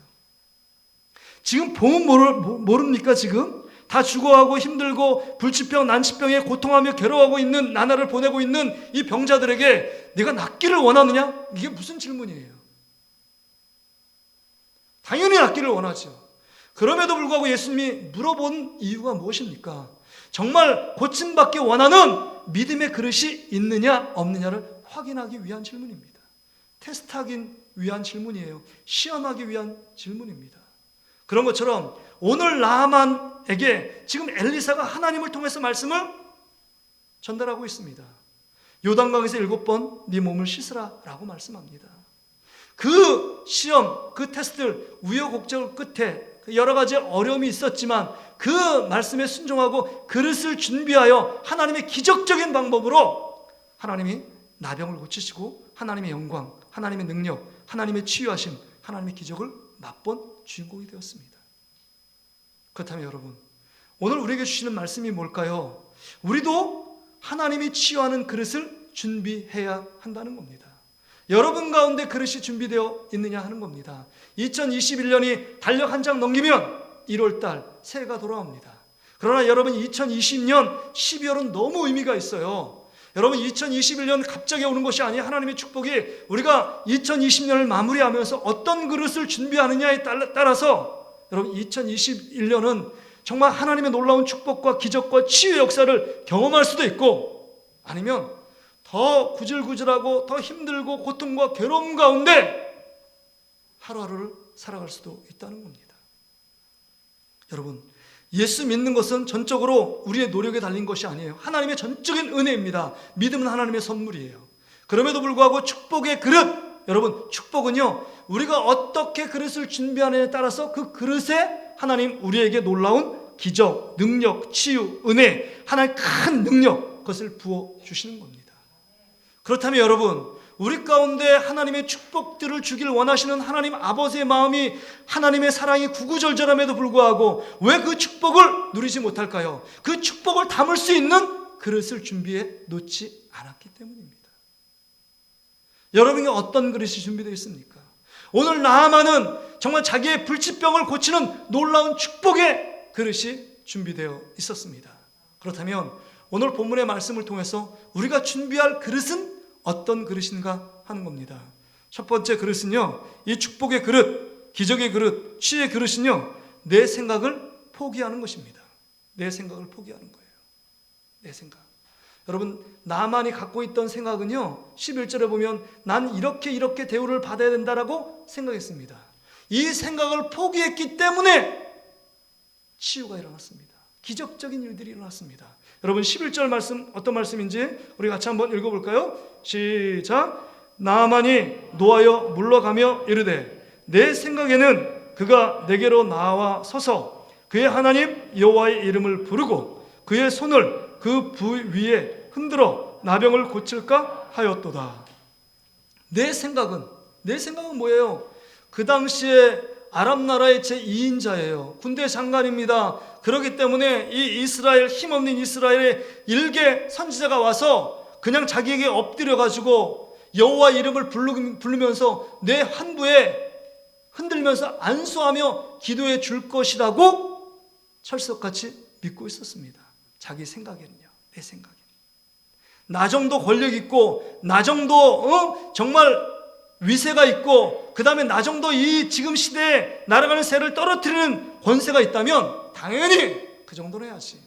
지금 보면 모릅니까? 지금 다 죽어가고 힘들고 불치병, 난치병에 고통하며 괴로워하고 있는 나날을 보내고 있는 이 병자들에게 네가 낫기를 원하느냐? 이게 무슨 질문이에요? 당연히 낫기를 원하죠. 그럼에도 불구하고 예수님이 물어본 이유가 무엇입니까? 정말 고침받기 원하는 믿음의 그릇이 있느냐 없느냐를 확인하기 위한 질문입니다. 테스트하기 위한 질문이에요. 시험하기 위한 질문입니다. 그런 것처럼 오늘 나아만에게 지금 엘리사가 하나님을 통해서 말씀을 전달하고 있습니다. 요단강에서 7번 네 몸을 씻으라 라고 말씀합니다. 그 시험, 그 테스트를 우여곡절 끝에 여러 가지 어려움이 있었지만 그 말씀에 순종하고 그릇을 준비하여 하나님의 기적적인 방법으로 하나님이 나병을 고치시고 하나님의 영광, 하나님의 능력, 하나님의 치유하심, 하나님의 기적을 맛본 주인공이 되었습니다. 그렇다면 여러분, 오늘 우리에게 주시는 말씀이 뭘까요? 우리도 하나님이 치유하는 그릇을 준비해야 한다는 겁니다. 여러분 가운데 그릇이 준비되어 있느냐 하는 겁니다. 2021년이 달력 한 장 넘기면 1월달 새해가 돌아옵니다. 그러나 여러분 2020년 12월은 너무 의미가 있어요. 여러분 2021년 갑자기 오는 것이 아니에요. 하나님의 축복이 우리가 2020년을 마무리하면서 어떤 그릇을 준비하느냐에 따라서 여러분 2021년은 정말 하나님의 놀라운 축복과 기적과 치유의 역사를 경험할 수도 있고 아니면 더 구질구질하고 더 힘들고 고통과 괴로움 가운데 하루하루를 살아갈 수도 있다는 겁니다. 여러분, 예수 믿는 것은 전적으로 우리의 노력에 달린 것이 아니에요. 하나님의 전적인 은혜입니다. 믿음은 하나님의 선물이에요. 그럼에도 불구하고 축복의 그릇, 여러분 축복은요 우리가 어떻게 그릇을 준비하느냐에 따라서 그 그릇에 하나님 우리에게 놀라운 기적, 능력, 치유, 은혜, 하나님의 큰 능력 그것을 부어주시는 겁니다. 그렇다면 여러분, 우리 가운데 하나님의 축복들을 주길 원하시는 하나님 아버지의 마음이, 하나님의 사랑이 구구절절함에도 불구하고 왜 그 축복을 누리지 못할까요? 그 축복을 담을 수 있는 그릇을 준비해 놓지 않았기 때문입니다. 여러분이 어떤 그릇이 준비되어 있습니까? 오늘 나아만은 정말 자기의 불치병을 고치는 놀라운 축복의 그릇이 준비되어 있었습니다. 그렇다면 오늘 본문의 말씀을 통해서 우리가 준비할 그릇은 어떤 그릇인가 하는 겁니다. 첫 번째 그릇은요, 이 축복의 그릇, 기적의 그릇, 치유의 그릇은요, 내 생각을 포기하는 것입니다. 내 생각을 포기하는 거예요. 내 생각. 여러분, 나만이 갖고 있던 생각은요, 11절에 보면 난 이렇게 대우를 받아야 된다라고 생각했습니다. 이 생각을 포기했기 때문에 치유가 일어났습니다. 기적적인 일들이 일어났습니다. 여러분 11절 말씀 어떤 말씀인지 우리 같이 한번 읽어볼까요? 시작. 나아만이 노하여 물러가며 이르되 내 생각에는 그가 내게로 나와 서서 그의 하나님 여호와의 이름을 부르고 그의 손을 그 부 위에 흔들어 나병을 고칠까 하였도다. 내 생각은 뭐예요? 그 당시에 아람 나라의 제2인자예요. 군대 장관입니다. 그렇기 때문에 이 이스라엘, 힘없는 이스라엘의 일개 선지자가 와서 그냥 자기에게 엎드려가지고 여호와 이름을 부르면서 내 환부에 흔들면서 안수하며 기도해 줄 것이라고 철석같이 믿고 있었습니다. 자기 생각에는요. 내 생각에. 나 정도 권력 있고 나 정도 정말 위세가 있고 그 다음에 나 정도 이 지금 시대에 날아가는 새를 떨어뜨리는 권세가 있다면 당연히 그 정도는 해야지.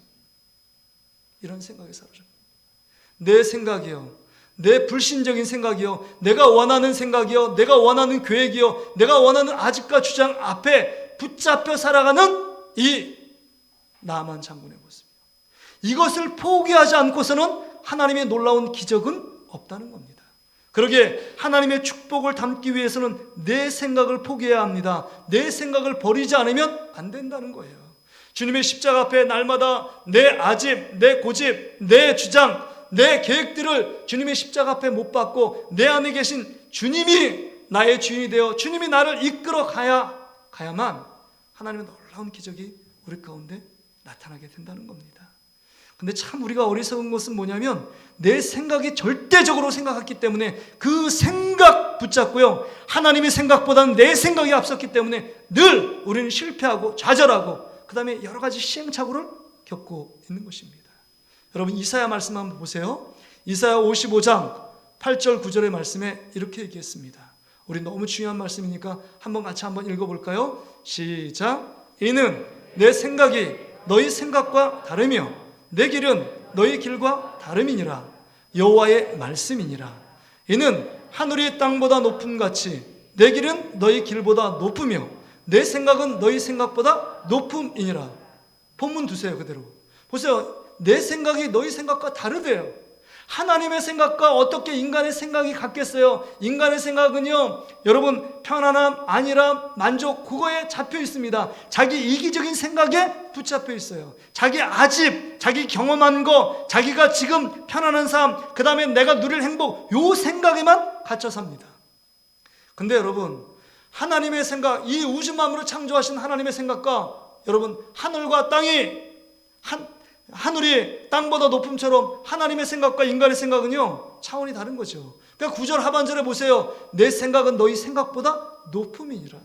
이런 생각에 사로잡혀. 내 생각이요, 내 불신적인 생각이요, 내가 원하는 생각이요, 내가 원하는 계획이요, 내가 원하는 아집과 주장 앞에 붙잡혀 살아가는 이 나만 장군의 모습이요. 이것을 포기하지 않고서는 하나님의 놀라운 기적은 없다는 겁니다. 그러기에 하나님의 축복을 담기 위해서는 내 생각을 포기해야 합니다. 내 생각을 버리지 않으면 안 된다는 거예요. 주님의 십자가 앞에 날마다 내 아집, 내 고집, 내 주장, 내 계획들을 주님의 십자가 앞에 못 박고 내 안에 계신 주님이 나의 주인이 되어 주님이 나를 이끌어 가야만 하나님의 놀라운 기적이 우리 가운데 나타나게 된다는 겁니다. 근데 참 우리가 어리석은 것은 뭐냐면 내 생각이 절대적으로 생각했기 때문에 그 생각 붙잡고요, 하나님의 생각보다는 내 생각이 앞섰기 때문에 늘 우리는 실패하고 좌절하고 그 다음에 여러 가지 시행착오를 겪고 있는 것입니다. 여러분 이사야 말씀 한번 보세요. 이사야 55장 8절 9절의 말씀에 이렇게 얘기했습니다. 우리 너무 중요한 말씀이니까 한번 같이 한번 읽어볼까요? 시작. 이는 내 생각이 너희 생각과 다르며 내 길은 너희 길과 다름이니라. 여호와의 말씀이니라. 이는 하늘이 땅보다 높음 같이 내 길은 너희 길보다 높으며 내 생각은 너희 생각보다 높음이니라. 본문 두세요. 그대로 보세요. 내 생각이 너희 생각과 다르대요. 하나님의 생각과 어떻게 인간의 생각이 같겠어요? 인간의 생각은요, 여러분, 편안함, 안일함, 만족, 그거에 잡혀 있습니다. 자기 이기적인 생각에 붙잡혀 있어요. 자기 아집, 자기 경험한 거, 자기가 지금 편안한 삶, 그 다음에 내가 누릴 행복, 요 생각에만 갇혀 삽니다. 근데 여러분, 하나님의 생각, 이 우주 만물을 창조하신 하나님의 생각과 여러분, 하늘과 땅이 하늘이 땅보다 높음처럼 하나님의 생각과 인간의 생각은요, 차원이 다른 거죠. 그러니까 9절 하반절에 보세요. 내 생각은 너희 생각보다 높음이니라.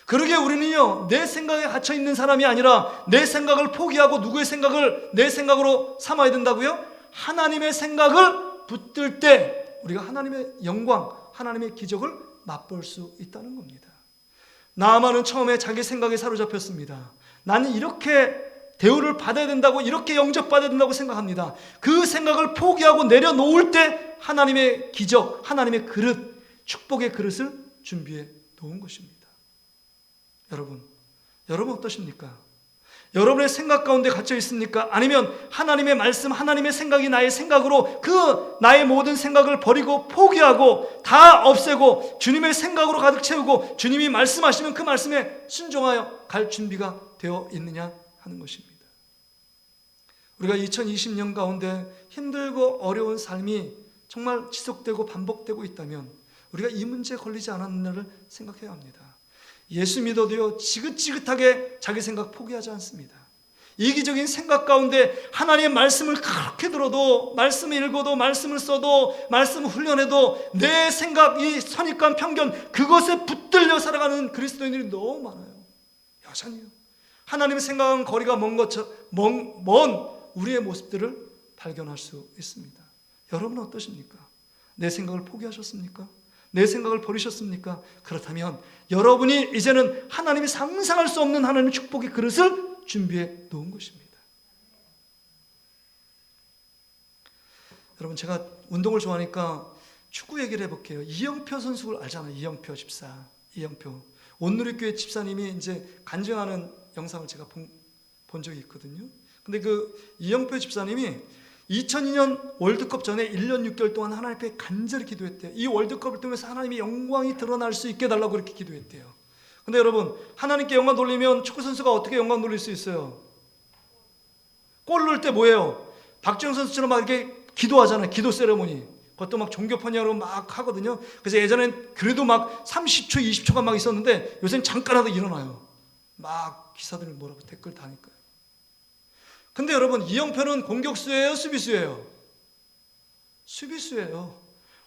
그러게 우리는요, 내 생각에 갇혀 있는 사람이 아니라 내 생각을 포기하고 누구의 생각을 내 생각으로 삼아야 된다고요? 하나님의 생각을 붙들 때 우리가 하나님의 영광, 하나님의 기적을 맛볼 수 있다는 겁니다. 나아만은 처음에 자기 생각에 사로잡혔습니다. 나는 이렇게 대우를 받아야 된다고, 이렇게 영접받아야 된다고 생각합니다. 그 생각을 포기하고 내려놓을 때 하나님의 기적, 하나님의 그릇, 축복의 그릇을 준비해 놓은 것입니다. 여러분 어떠십니까? 여러분의 생각 가운데 갇혀 있습니까? 아니면 하나님의 말씀, 하나님의 생각이 나의 생각으로 그 나의 모든 생각을 버리고 포기하고 다 없애고 주님의 생각으로 가득 채우고 주님이 말씀하시면 그 말씀에 순종하여 갈 준비가 되어 있느냐 하는 것입니다. 우리가 2020년 가운데 힘들고 어려운 삶이 정말 지속되고 반복되고 있다면 우리가 이 문제에 걸리지 않았느냐를 생각해야 합니다. 예수 믿어도요, 지긋지긋하게 자기 생각 포기하지 않습니다. 이기적인 생각 가운데 하나님의 말씀을 그렇게 들어도, 말씀을 읽어도, 말씀을 써도, 말씀을 훈련해도 내 생각, 이 선입관, 편견, 그것에 붙들려 살아가는 그리스도인들이 너무 많아요. 여전히요. 하나님의 생각은 거리가 먼 우리의 모습들을 발견할 수 있습니다. 여러분은 어떠십니까? 내 생각을 포기하셨습니까? 내 생각을 버리셨습니까? 그렇다면 여러분이 이제는 하나님이 상상할 수 없는 하나님의 축복의 그릇을 준비해 놓은 것입니다. 여러분, 제가 운동을 좋아하니까 축구 얘기를 해볼게요. 이영표 선수를 알잖아요. 이영표 집사. 이영표. 온누리교회 집사님이 이제 간증하는 영상을 제가 본 적이 있거든요. 근데 그 이영표 집사님이 2002년 월드컵 전에 1년 6개월 동안 하나님 앞에 간절히 기도했대요. 이 월드컵을 통해서 하나님의 영광이 드러날 수 있게 해달라고 그렇게 기도했대요. 근데 여러분, 하나님께 영광 돌리면 축구선수가 어떻게 영광 돌릴 수 있어요? 골 넣을 때 뭐예요? 박지영 선수처럼 막 이렇게 기도하잖아요. 기도 세레모니. 그것도 막 종교 편향으로 막 하거든요. 그래서 예전엔 그래도 막 30초, 20초가 막 있었는데 요새는 잠깐 하다 일어나요. 막 기사들이 뭐라고 댓글 다니까요. 근데 여러분, 이영표는 공격수예요? 수비수예요? 수비수예요.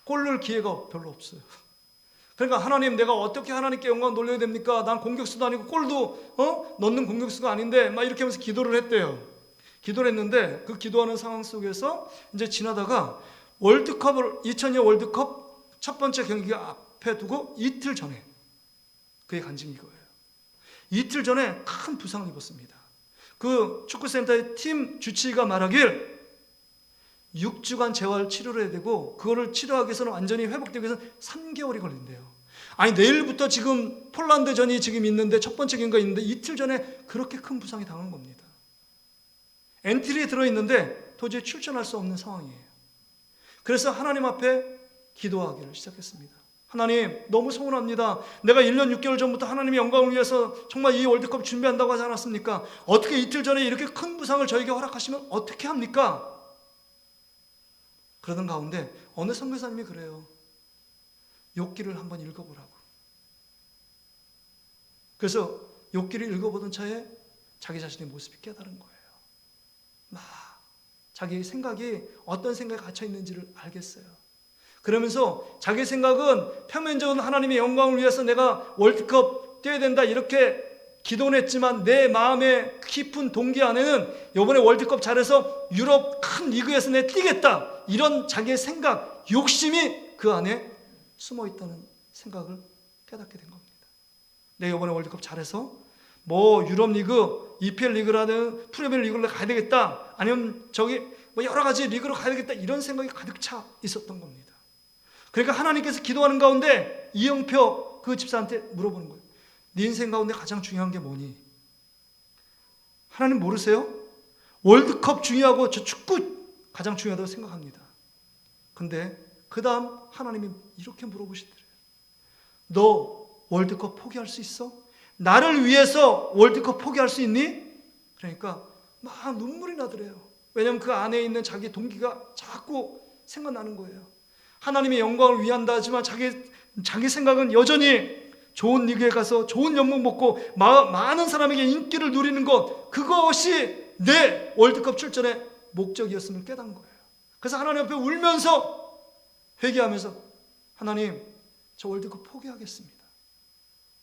골 넣을 기회가 별로 없어요. 그러니까 하나님, 내가 어떻게 하나님께 영광 돌려야 됩니까? 난 공격수도 아니고 골도 넣는 공격수가 아닌데 막 이렇게 하면서 기도를 했대요. 기도를 했는데 그 기도하는 상황 속에서 이제 지나다가 2002년 월드컵 첫 번째 경기가 앞에 두고 이틀 전에 그의 간증이 이거예요. 이틀 전에 큰 부상을 입었습니다. 그 축구센터의 팀 주치의가 말하길 6주간 재활 치료를 해야 되고 그거를 치료하기 위해서는 완전히 회복되기 위해서 3개월이 걸린대요. 아니, 내일부터 지금 폴란드전이 지금 있는데 첫 번째 경기가 있는데 이틀 전에 그렇게 큰 부상이 당한 겁니다. 엔트리에 들어있는데 도저히 출전할 수 없는 상황이에요. 그래서 하나님 앞에 기도하기를 시작했습니다. 하나님, 너무 서운합니다. 내가 1년 6개월 전부터 하나님의 영광을 위해서 정말 이 월드컵 준비한다고 하지 않았습니까? 어떻게 이틀 전에 이렇게 큰 부상을 저에게 허락하시면 어떻게 합니까? 그러던 가운데 어느 선교사님이 그래요. 욥기를 한번 읽어보라고. 그래서 욥기를 읽어보던 차에 자기 자신의 모습이 깨달은 거예요. 막 자기 생각이 어떤 생각에 갇혀 있는지를 알겠어요. 그러면서 자기 생각은 표면적으로 하나님의 영광을 위해서 내가 월드컵 뛰어야 된다 이렇게 기도는 했지만 내 마음의 깊은 동기 안에는 이번에 월드컵 잘해서 유럽 큰 리그에서 내가 뛰겠다 이런 자기의 생각, 욕심이 그 안에 숨어 있다는 생각을 깨닫게 된 겁니다. 내가 이번에 월드컵 잘해서 뭐 유럽 리그, EPL 리그라든 프리미어 리그를 가야 되겠다 아니면 저기 뭐 여러 가지 리그로 가야 되겠다 이런 생각이 가득 차 있었던 겁니다. 그러니까 하나님께서 기도하는 가운데 이영표 그 집사한테 물어보는 거예요. 네 인생 가운데 가장 중요한 게 뭐니? 하나님 모르세요? 월드컵 중요하고 저 축구 가장 중요하다고 생각합니다. 근데 그 다음 하나님이 이렇게 물어보시더래요. 너 월드컵 포기할 수 있어? 나를 위해서 월드컵 포기할 수 있니? 그러니까 막 눈물이 나더래요. 왜냐하면 그 안에 있는 자기 동기가 자꾸 생각나는 거예요. 하나님의 영광을 위한다 하지만 자기 생각은 여전히 좋은 리그에 가서 좋은 연봉 먹고 많은 사람에게 인기를 누리는 것, 그것이 내 월드컵 출전의 목적이었음을 깨달은 거예요. 그래서 하나님 앞에 울면서 회개하면서 하나님, 저 월드컵 포기하겠습니다.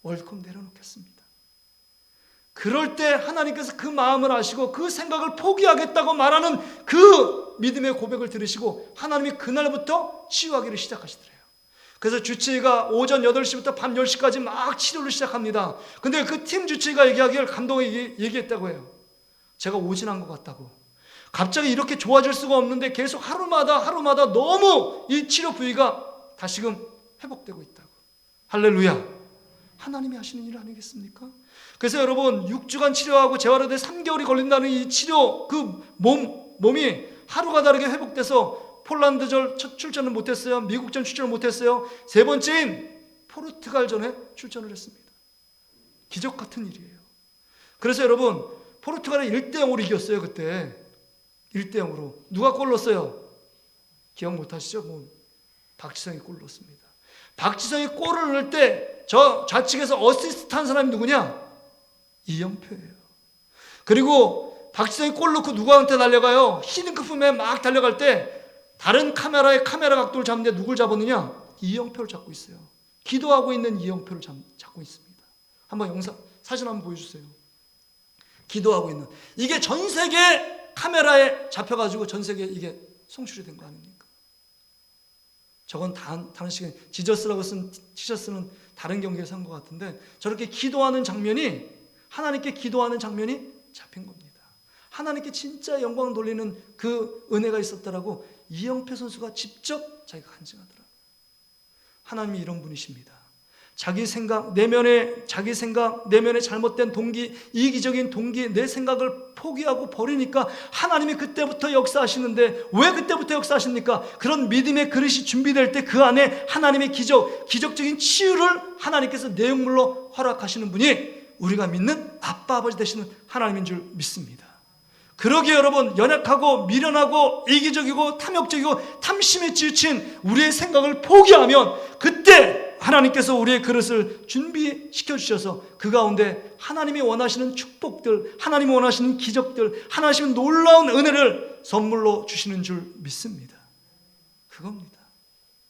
월드컵 내려놓겠습니다. 그럴 때 하나님께서 그 마음을 아시고 그 생각을 포기하겠다고 말하는 그 믿음의 고백을 들으시고 하나님이 그날부터 치유하기를 시작하시더래요. 그래서 주치의가 오전 8시부터 밤 10시까지 막 치료를 시작합니다. 근데 그 팀 주치의가 얘기하기를 감독이 얘기했다고 해요. 제가 오진한 것 같다고. 갑자기 이렇게 좋아질 수가 없는데 계속 하루마다 너무 이 치료 부위가 다시금 회복되고 있다고. 할렐루야. 하나님이 하시는 일 아니겠습니까? 그래서 여러분 6주간 치료하고 재활하되 3개월이 걸린다는 이 치료 그 몸이 하루가 다르게 회복돼서 폴란드전 출전을 못했어요. 미국전 출전을 못했어요. 세 번째인 포르투갈전에 출전을 했습니다. 기적 같은 일이에요. 그래서 여러분 포르투갈이 1대0으로 이겼어요. 그때 1대0으로. 누가 골 넣었어요? 기억 못하시죠? 박지성이 골 넣었습니다. 박지성이 골을 넣을 때 저 좌측에서 어시스트 한 사람이 누구냐? 이영표예요. 그리고 박지성이 골 넣고 누구한테 달려가요? 히딩크품에 막 달려갈 때 다른 카메라 각도를 잡는데 누굴 잡았느냐? 이영표를 잡고 있어요. 기도하고 있는 이영표를 잡고 있습니다. 한번 사진 한번 보여주세요. 기도하고 있는. 이게 전 세계 카메라에 잡혀가지고 전 세계에 이게 송출이 된 거 아닙니까? 저건 다른 시간 지저스라고 쓴 티셔츠는 다른 경기에서 한 것 같은데 저렇게 기도하는 장면이 하나님께 기도하는 장면이 잡힌 겁니다. 하나님께 진짜 영광 돌리는 그 은혜가 있었다라고 이영표 선수가 직접 자기가 간증하더라고요. 하나님이 이런 분이십니다. 자기 생각, 내면의 잘못된 동기, 이기적인 동기, 내 생각을 포기하고 버리니까 하나님이 그때부터 역사하시는데 왜 그때부터 역사하십니까? 그런 믿음의 그릇이 준비될 때 그 안에 하나님의 기적적인 치유를 하나님께서 내용물로 허락하시는 분이 우리가 믿는 아빠 아버지 되시는 하나님인 줄 믿습니다. 그러기에 여러분 연약하고 미련하고 이기적이고 탐욕적이고 탐심에 치우친 우리의 생각을 포기하면 그때 하나님께서 우리의 그릇을 준비시켜 주셔서 그 가운데 하나님이 원하시는 축복들, 하나님이 원하시는 기적들, 하나님의 놀라운 은혜를 선물로 주시는 줄 믿습니다. 그겁니다.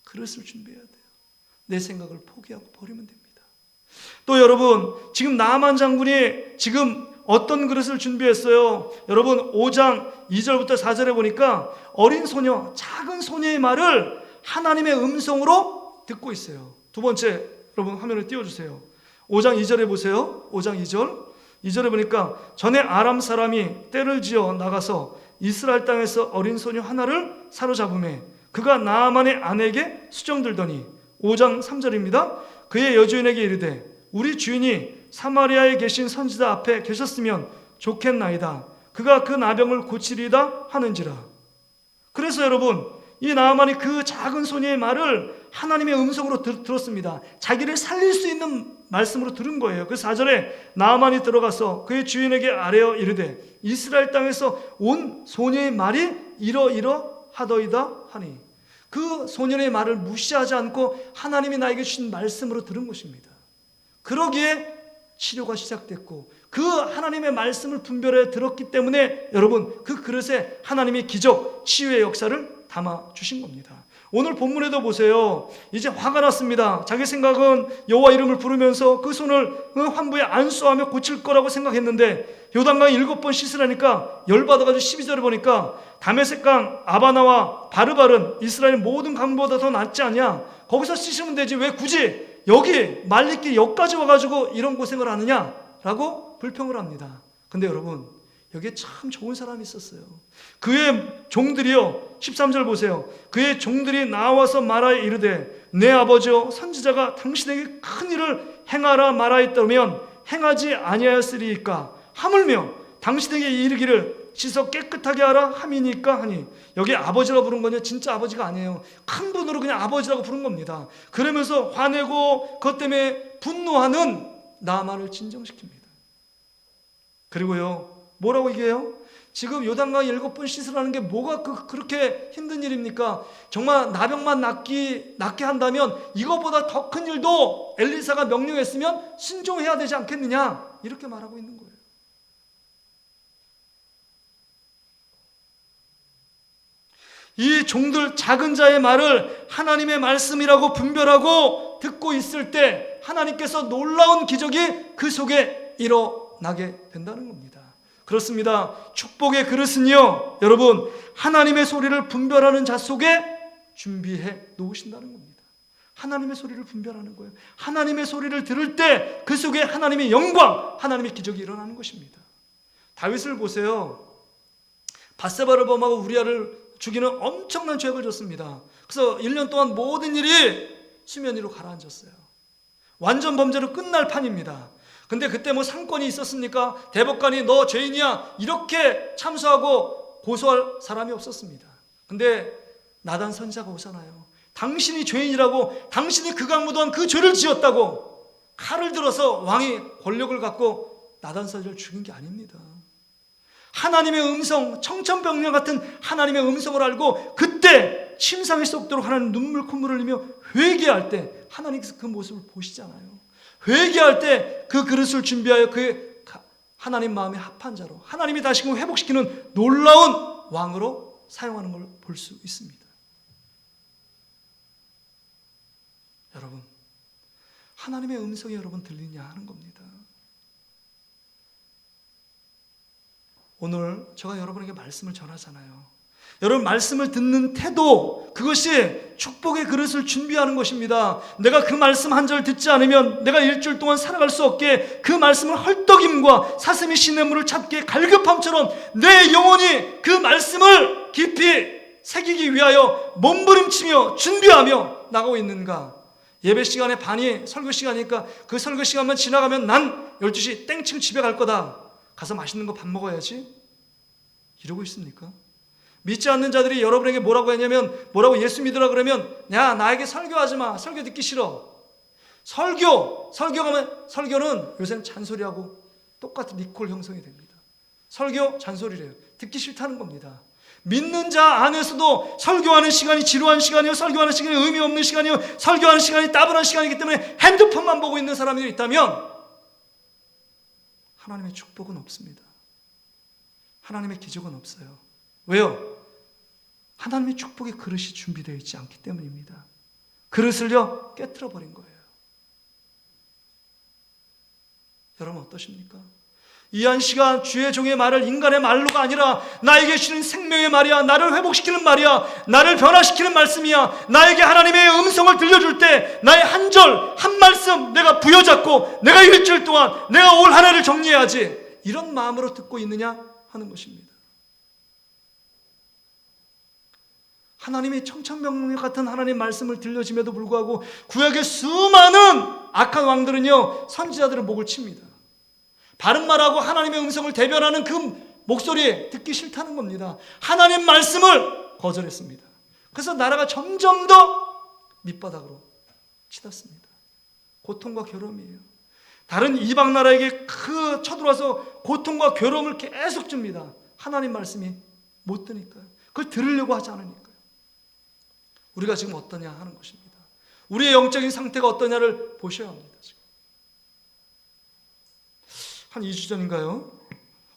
그릇을 준비해야 돼요. 내 생각을 포기하고 버리면 됩니다. 또 여러분 지금 나만 장군이 지금 어떤 그릇을 준비했어요? 여러분 5장 2절부터 4절에 보니까 어린 소녀, 작은 소녀의 말을 하나님의 음성으로 듣고 있어요. 두 번째, 여러분 화면을 띄워주세요. 5장 2절에 보세요. 5장 2절. 2절에 보니까 전에 아람 사람이 떼를 지어 나가서 이스라엘 땅에서 어린 소녀 하나를 사로잡음에 그가 나아만의 아내에게 수정들더니 5장 3절입니다. 그의 여주인에게 이르되 우리 주인이 사마리아에 계신 선지자 앞에 계셨으면 좋겠나이다. 그가 그 나병을 고치리다 하는지라. 그래서 여러분 이 나아만이 그 작은 소녀의 말을 하나님의 음성으로 들었습니다. 자기를 살릴 수 있는 말씀으로 들은 거예요. 그래서 4절에 나아만이 들어가서 그의 주인에게 아뢰어 이르되 이스라엘 땅에서 온 소녀의 말이 이러하더이다 하니 그 소년의 말을 무시하지 않고 하나님이 나에게 주신 말씀으로 들은 것입니다. 그러기에 치료가 시작됐고 그 하나님의 말씀을 분별해 들었기 때문에 여러분 그 그릇에 하나님의 기적, 치유의 역사를 담아 주신 겁니다. 오늘 본문에도 보세요. 이제 화가 났습니다. 자기 생각은 여호와 이름을 부르면서 그 손을 환부에 안수하며 고칠 거라고 생각했는데 요단강 7번 씻으라니까 열받아가지고 12절에 보니까 다메섹강 아바나와 바르발은 이스라엘 모든 강보다 더 낫지 않냐? 거기서 씻으면 되지 왜 굳이 여기 말리길 여기까지 와가지고 이런 고생을 하느냐라고 불평을 합니다. 근데 여러분 여기에 참 좋은 사람이 있었어요. 그의 종들이요 13절 보세요. 그의 종들이 나와서 말하여 이르되 내 아버지여 선지자가 당신에게 큰 일을 행하라 말하였다면 행하지 아니하였으리이까 하물며 당신에게 이르기를 씻어 깨끗하게 하라 함이니까 하니 여기 아버지라고 부른 거냐 진짜 아버지가 아니에요. 큰 분으로 그냥 아버지라고 부른 겁니다. 그러면서 화내고 그것 때문에 분노하는 나만을 진정시킵니다. 그리고요 뭐라고 얘기해요? 지금 요단강 7번 씻으라는 게 뭐가 그렇게 힘든 일입니까? 정말 나병만 낫게 한다면 이거보다 더 큰 일도 엘리사가 명령했으면 순종해야 되지 않겠느냐 이렇게 말하고 있는 거예요. 이 종들 작은 자의 말을 하나님의 말씀이라고 분별하고 듣고 있을 때 하나님께서 놀라운 기적이 그 속에 일어나게 된다는 겁니다. 그렇습니다. 축복의 그릇은요 여러분 하나님의 소리를 분별하는 자 속에 준비해 놓으신다는 겁니다. 하나님의 소리를 분별하는 거예요. 하나님의 소리를 들을 때 그 속에 하나님의 영광, 하나님의 기적이 일어나는 것입니다. 다윗을 보세요. 밧세바를 범하고 우리아를 죽이는 엄청난 죄를 졌습니다. 그래서 1년 동안 모든 일이 수면 위로 가라앉았어요. 완전 범죄로 끝날 판입니다. 근데 그때 뭐 상권이 있었습니까? 대법관이 너 죄인이야 이렇게 참수하고 고소할 사람이 없었습니다. 근데 나단 선지자가 오잖아요. 당신이 죄인이라고, 당신이 극악무도한 그 죄를 지었다고 칼을 들어서 왕이 권력을 갖고 나단 선지자를 죽인 게 아닙니다. 하나님의 음성, 청천벽력 같은 하나님의 음성을 알고 그때 침상에 썩도록 하나님 눈물 콧물을 흘리며 회개할 때 하나님께서 그 모습을 보시잖아요. 회개할 때 그 그릇을 준비하여 그 하나님 마음에 합한 자로 하나님이 다시금 회복시키는 놀라운 왕으로 사용하는 걸 볼 수 있습니다. 여러분 하나님의 음성이 여러분 들리냐 하는 겁니다. 오늘 제가 여러분에게 말씀을 전하잖아요. 여러분 말씀을 듣는 태도 그것이 축복의 그릇을 준비하는 것입니다. 내가 그 말씀 한 절 듣지 않으면 내가 일주일 동안 살아갈 수 없게 그 말씀을 헐떡임과 사슴이 시냇물을 찾기에 갈급함처럼 내 영혼이 그 말씀을 깊이 새기기 위하여 몸부림치며 준비하며 나가고 있는가. 예배 시간에 반이 설교 시간이니까 그 설교 시간만 지나가면 난 12시 땡치고 집에 갈 거다. 가서 맛있는 거 밥 먹어야지. 이러고 있습니까? 믿지 않는 자들이 여러분에게 뭐라고 했냐면 뭐라고 예수 믿으라 그러면 야 나에게 설교하지 마. 설교 듣기 싫어. 설교는 요새는 잔소리하고 똑같은 리콜 형성이 됩니다. 설교 잔소리래요. 듣기 싫다는 겁니다. 믿는 자 안에서도 설교하는 시간이 지루한 시간이요, 설교하는 시간이 의미 없는 시간이요, 설교하는 시간이 따분한 시간이기 때문에 핸드폰만 보고 있는 사람들이 있다면 하나님의 축복은 없습니다. 하나님의 기적은 없어요. 왜요? 하나님의 축복의 그릇이 준비되어 있지 않기 때문입니다. 그릇을요 깨트려 버린 거예요. 여러분 어떠십니까? 이 한 시간 주의 종의 말을 인간의 말로가 아니라 나에게 주는 생명의 말이야, 나를 회복시키는 말이야, 나를 변화시키는 말씀이야, 나에게 하나님의 음성을 들려줄 때 나의 한 절, 한 말씀 내가 부여잡고 내가 일주일 동안 내가 올 한 해를 정리해야지 이런 마음으로 듣고 있느냐 하는 것입니다. 하나님의 청천벽력 같은 하나님 말씀을 들려줌에도 불구하고 구약의 수많은 악한 왕들은요 선지자들의 목을 칩니다. 바른 말하고 하나님의 음성을 대변하는 그 목소리 듣기 싫다는 겁니다. 하나님 말씀을 거절했습니다. 그래서 나라가 점점 더 밑바닥으로 치닫습니다. 고통과 괴로움이에요. 다른 이방 나라에게 그 쳐들어와서 고통과 괴로움을 계속 줍니다. 하나님 말씀이 못 드니까요. 그걸 들으려고 하지 않으니까요. 우리가 지금 어떠냐 하는 것입니다. 우리의 영적인 상태가 어떠냐를 보셔야 합니다. 지금. 한 2주 전인가요?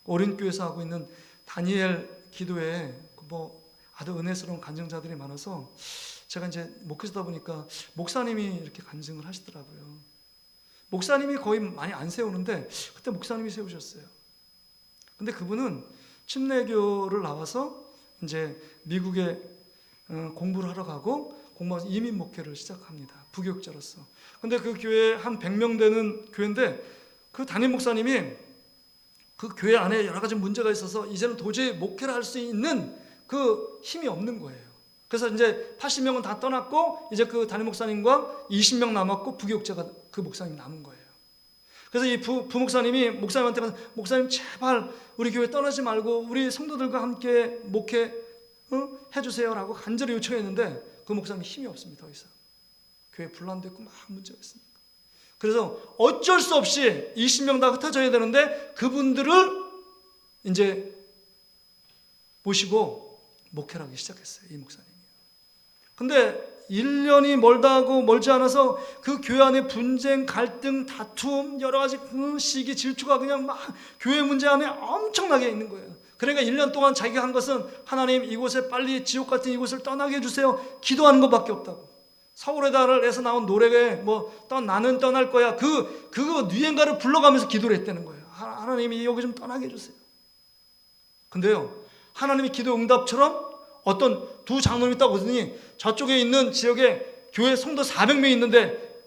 오린교에서 하고 있는 다니엘 기도에 아주 은혜스러운 간증자들이 많아서 제가 이제 목회자다 보니까 목사님이 이렇게 간증을 하시더라고요. 목사님이 거의 많이 안 세우는데 그때 목사님이 세우셨어요. 근데 그분은 침례교를 나와서 이제 미국에 공부를 하러 가고 공부하면서 이민 목회를 시작합니다. 부교육자로서. 근데 그 교회에 한 100명 되는 교회인데 그 담임 목사님이 그 교회 안에 여러 가지 문제가 있어서 이제는 도저히 목회를 할 수 있는 그 힘이 없는 거예요. 그래서 이제 80명은 다 떠났고 이제 그 담임 목사님과 20명 남았고 부교육자가 그 목사님 남은 거예요. 그래서 이 부목사님이 목사님한테 가서 목사님 제발 우리 교회 떠나지 말고 우리 성도들과 함께 목회 해주세요라고 간절히 요청했는데 그 목사님이 힘이 없습니다. 더 이상 교회 분란도 있고 막 문제가 있으니까. 그래서 어쩔 수 없이 20명 다 흩어져야 되는데 그분들을 이제 모시고 목회를 하기 시작했어요. 이 목사님이. 근데 1년이 멀지 않아서 그 교회 안에 분쟁, 갈등, 다툼, 여러 가지 시기, 질투가 그냥 막 교회 문제 안에 엄청나게 있는 거예요. 그러니까 1년 동안 자기가 한 것은 하나님 이곳에 빨리 지옥 같은 이곳을 떠나게 해주세요. 기도하는 것밖에 없다고. 서울의 달에서 나온 노래에 나는 떠날 거야. 그거 유행가를 불러가면서 기도를 했다는 거예요. 하나님이 여기 좀 떠나게 해주세요. 근데요, 하나님의 기도 응답처럼 어떤 두 장로님이 딱 오더니 저쪽에 있는 지역에 교회 성도 400명이 있는데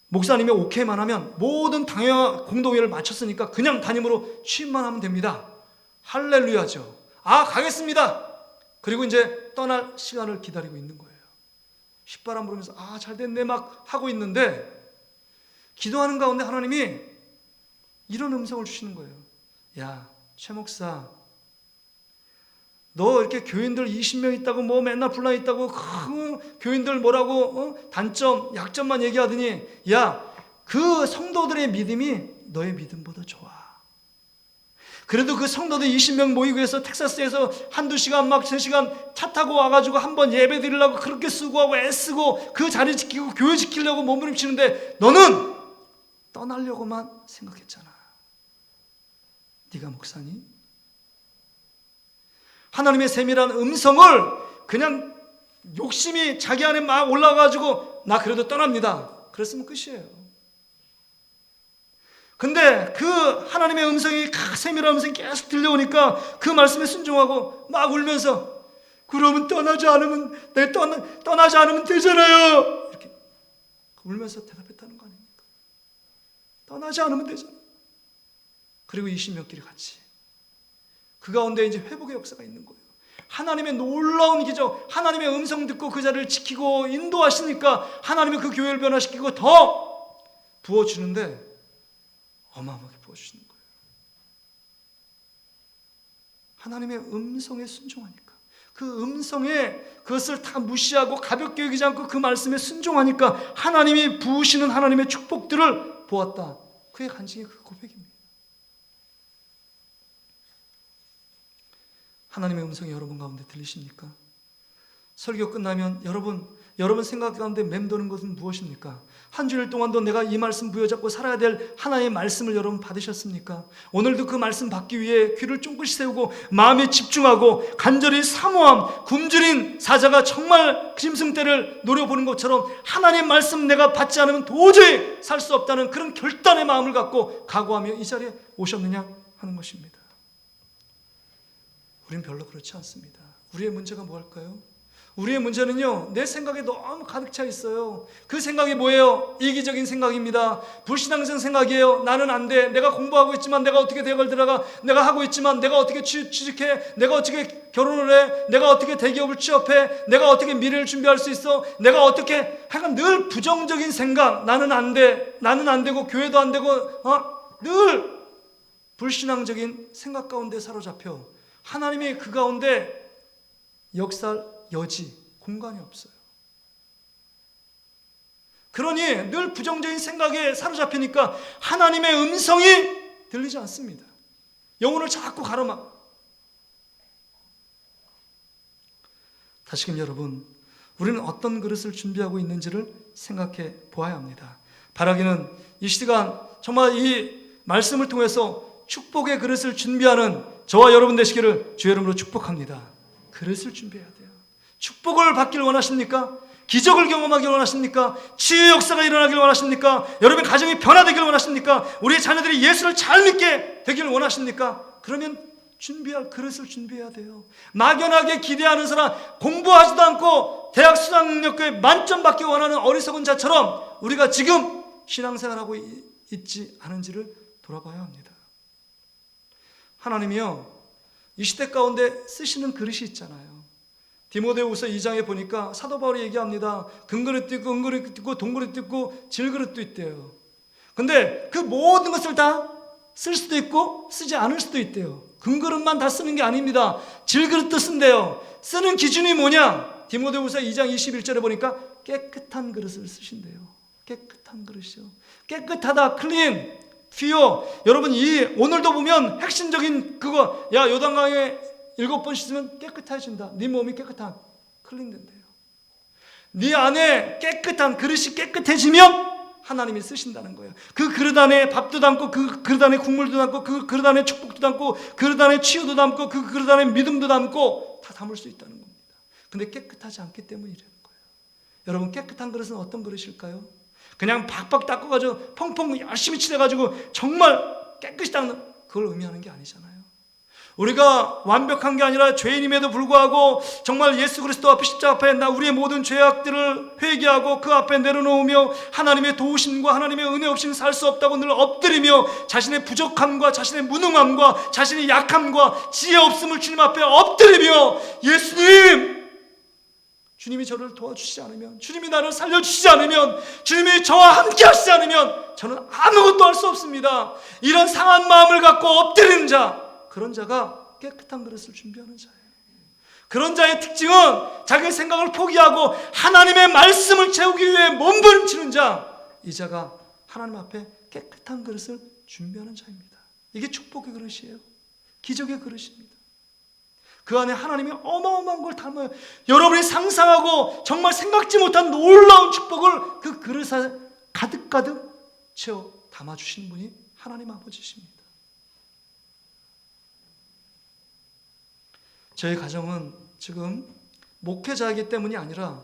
목사님이 오케이만 하면 모든 당회와 공동회를 마쳤으니까 그냥 담임으로 취임만 하면 됩니다. 할렐루야죠. 가겠습니다. 그리고 이제 떠날 시간을 기다리고 있는 거예요. 휘바람 부르면서 잘 됐네 막 하고 있는데 기도하는 가운데 하나님이 이런 음성을 주시는 거예요. 야, 최 목사, 너 이렇게 교인들 20명 있다고 맨날 분란 있다고 교인들 뭐라고 단점, 약점만 얘기하더니 야, 그 성도들의 믿음이 너의 믿음보다 좋아. 그래도 그 성도들 20명 모이고 해서 텍사스에서 한두 시간 막 3시간 차 타고 와가지고 한번 예배 드리려고 그렇게 수고하고 애쓰고 그 자리 지키고 교회 지키려고 몸부림치는데 너는 떠나려고만 생각했잖아. 네가 목사니? 하나님의 세밀한 음성을 그냥 욕심이 자기 안에 막 올라가가지고 나 그래도 떠납니다. 그랬으면 끝이에요. 근데 그 하나님의 음성이 세밀한 음성이 계속 들려오니까 그 말씀에 순종하고 막 울면서 그러면 떠나지 않으면 되잖아요. 이렇게 울면서 대답했다는 거 아닙니까? 떠나지 않으면 되잖아. 그리고 20명끼리 같이 그 가운데 이제 회복의 역사가 있는 거예요. 하나님의 놀라운 기적, 하나님의 음성 듣고 그 자리를 지키고 인도하시니까 하나님의 그 교회를 변화시키고 더 부어주는데 어마어마하게 부어주시는 거예요. 하나님의 음성에 순종하니까 그 음성에 그것을 다 무시하고 가볍게 여기지 않고 그 말씀에 순종하니까 하나님이 부으시는 하나님의 축복들을 보았다. 그의 간증이 그 고백입니다. 하나님의 음성이 여러분 가운데 들리십니까? 설교 끝나면 여러분 생각 가운데 맴도는 것은 무엇입니까? 한 주일 동안도 내가 이 말씀 부여잡고 살아야 될 하나님의 말씀을 여러분 받으셨습니까? 오늘도 그 말씀 받기 위해 귀를 쫑긋이 세우고 마음에 집중하고 간절히 사모함, 굶주린 사자가 정말 짐승떼를 노려보는 것처럼 하나님의 말씀 내가 받지 않으면 도저히 살 수 없다는 그런 결단의 마음을 갖고 각오하며 이 자리에 오셨느냐 하는 것입니다. 우린 별로 그렇지 않습니다. 우리의 문제가 뭐할까요? 우리의 문제는요, 내 생각에 너무 가득 차 있어요. 그 생각이 뭐예요? 이기적인 생각입니다. 불신앙적 생각이에요. 나는 안 돼. 내가 공부하고 있지만 내가 어떻게 대학을 들어가? 내가 하고 있지만 내가 어떻게 취직해? 내가 어떻게 결혼을 해? 내가 어떻게 대기업을 취업해? 내가 어떻게 미래를 준비할 수 있어? 내가 어떻게? 하여간 늘 부정적인 생각. 나는 안 돼. 나는 안 되고 교회도 안 되고 늘 불신앙적인 생각 가운데 사로잡혀 하나님이 그 가운데 역사할 여지, 공간이 없어요. 그러니 늘 부정적인 생각에 사로잡히니까 하나님의 음성이 들리지 않습니다. 영혼을 자꾸 가로막. 다시금 여러분, 우리는 어떤 그릇을 준비하고 있는지를 생각해 보아야 합니다. 바라기는 이 시간 정말 이 말씀을 통해서 축복의 그릇을 준비하는 저와 여러분 되시기를 주의 이름으로 축복합니다. 그릇을 준비해야 돼요. 축복을 받기를 원하십니까? 기적을 경험하기를 원하십니까? 치유의 역사가 일어나기를 원하십니까? 여러분 가정이 변화되기를 원하십니까? 우리의 자녀들이 예수를 잘 믿게 되기를 원하십니까? 그러면 준비할 그릇을 준비해야 돼요. 막연하게 기대하는 사람, 공부하지도 않고 대학 수학 능력에 만점 받기 원하는 어리석은 자처럼 우리가 지금 신앙생활하고 있지 않은지를 돌아봐야 합니다. 하나님이요, 이 시대 가운데 쓰시는 그릇이 있잖아요. 디모데후서 2장에 보니까 사도 바울이 얘기합니다. 금그릇도 있고 은그릇도 있고 동그릇도 있고 질그릇도 있대요. 근데 그 모든 것을 다 쓸 수도 있고 쓰지 않을 수도 있대요. 금그릇만 다 쓰는 게 아닙니다. 질그릇도 쓴대요. 쓰는 기준이 뭐냐? 디모데후서 2장 21절에 보니까 깨끗한 그릇을 쓰신대요. 깨끗한 그릇이요. 깨끗하다, 클린, 퓨어. 여러분 오늘도 보면 핵심적인 그거, 야 요단강에 7번 씻으면 깨끗해진다. 네 몸이 깨끗한, 클린된대요. 네 안에 깨끗한 그릇이 깨끗해지면 하나님이 쓰신다는 거예요. 그 그릇 안에 밥도 담고, 그 그릇 안에 국물도 담고, 그 그릇 안에 축복도 담고, 그릇 안에 치유도 담고, 그 그릇 안에 믿음도 담고 다 담을 수 있다는 겁니다. 근데 깨끗하지 않기 때문에 이러는 거예요. 여러분 깨끗한 그릇은 어떤 그릇일까요? 그냥 박박 닦아가지고 펑펑 열심히 칠해가지고 정말 깨끗이 닦는 그걸 의미하는 게 아니잖아요. 우리가 완벽한 게 아니라 죄인임에도 불구하고 정말 예수 그리스도 앞에 십자가 앞에 우리의 모든 죄악들을 회개하고 그 앞에 내려놓으며 하나님의 도우심과 하나님의 은혜 없이는 살 수 없다고 늘 엎드리며 자신의 부족함과 자신의 무능함과 자신의 약함과 지혜 없음을 주님 앞에 엎드리며 예수님, 주님이 저를 도와주시지 않으면, 주님이 나를 살려주시지 않으면, 주님이 저와 함께 하시지 않으면 저는 아무것도 할 수 없습니다. 이런 상한 마음을 갖고 엎드리는 자, 그런 자가 깨끗한 그릇을 준비하는 자예요. 그런 자의 특징은 자기 생각을 포기하고 하나님의 말씀을 채우기 위해 몸부림치는 자, 이 자가 하나님 앞에 깨끗한 그릇을 준비하는 자입니다. 이게 축복의 그릇이에요. 기적의 그릇입니다. 그 안에 하나님이 어마어마한 걸 담아요. 여러분이 상상하고 정말 생각지 못한 놀라운 축복을 그 그릇에 가득가득 채워 담아주시는 분이 하나님 아버지십니다. 저희 가정은 지금 목회자이기 때문이 아니라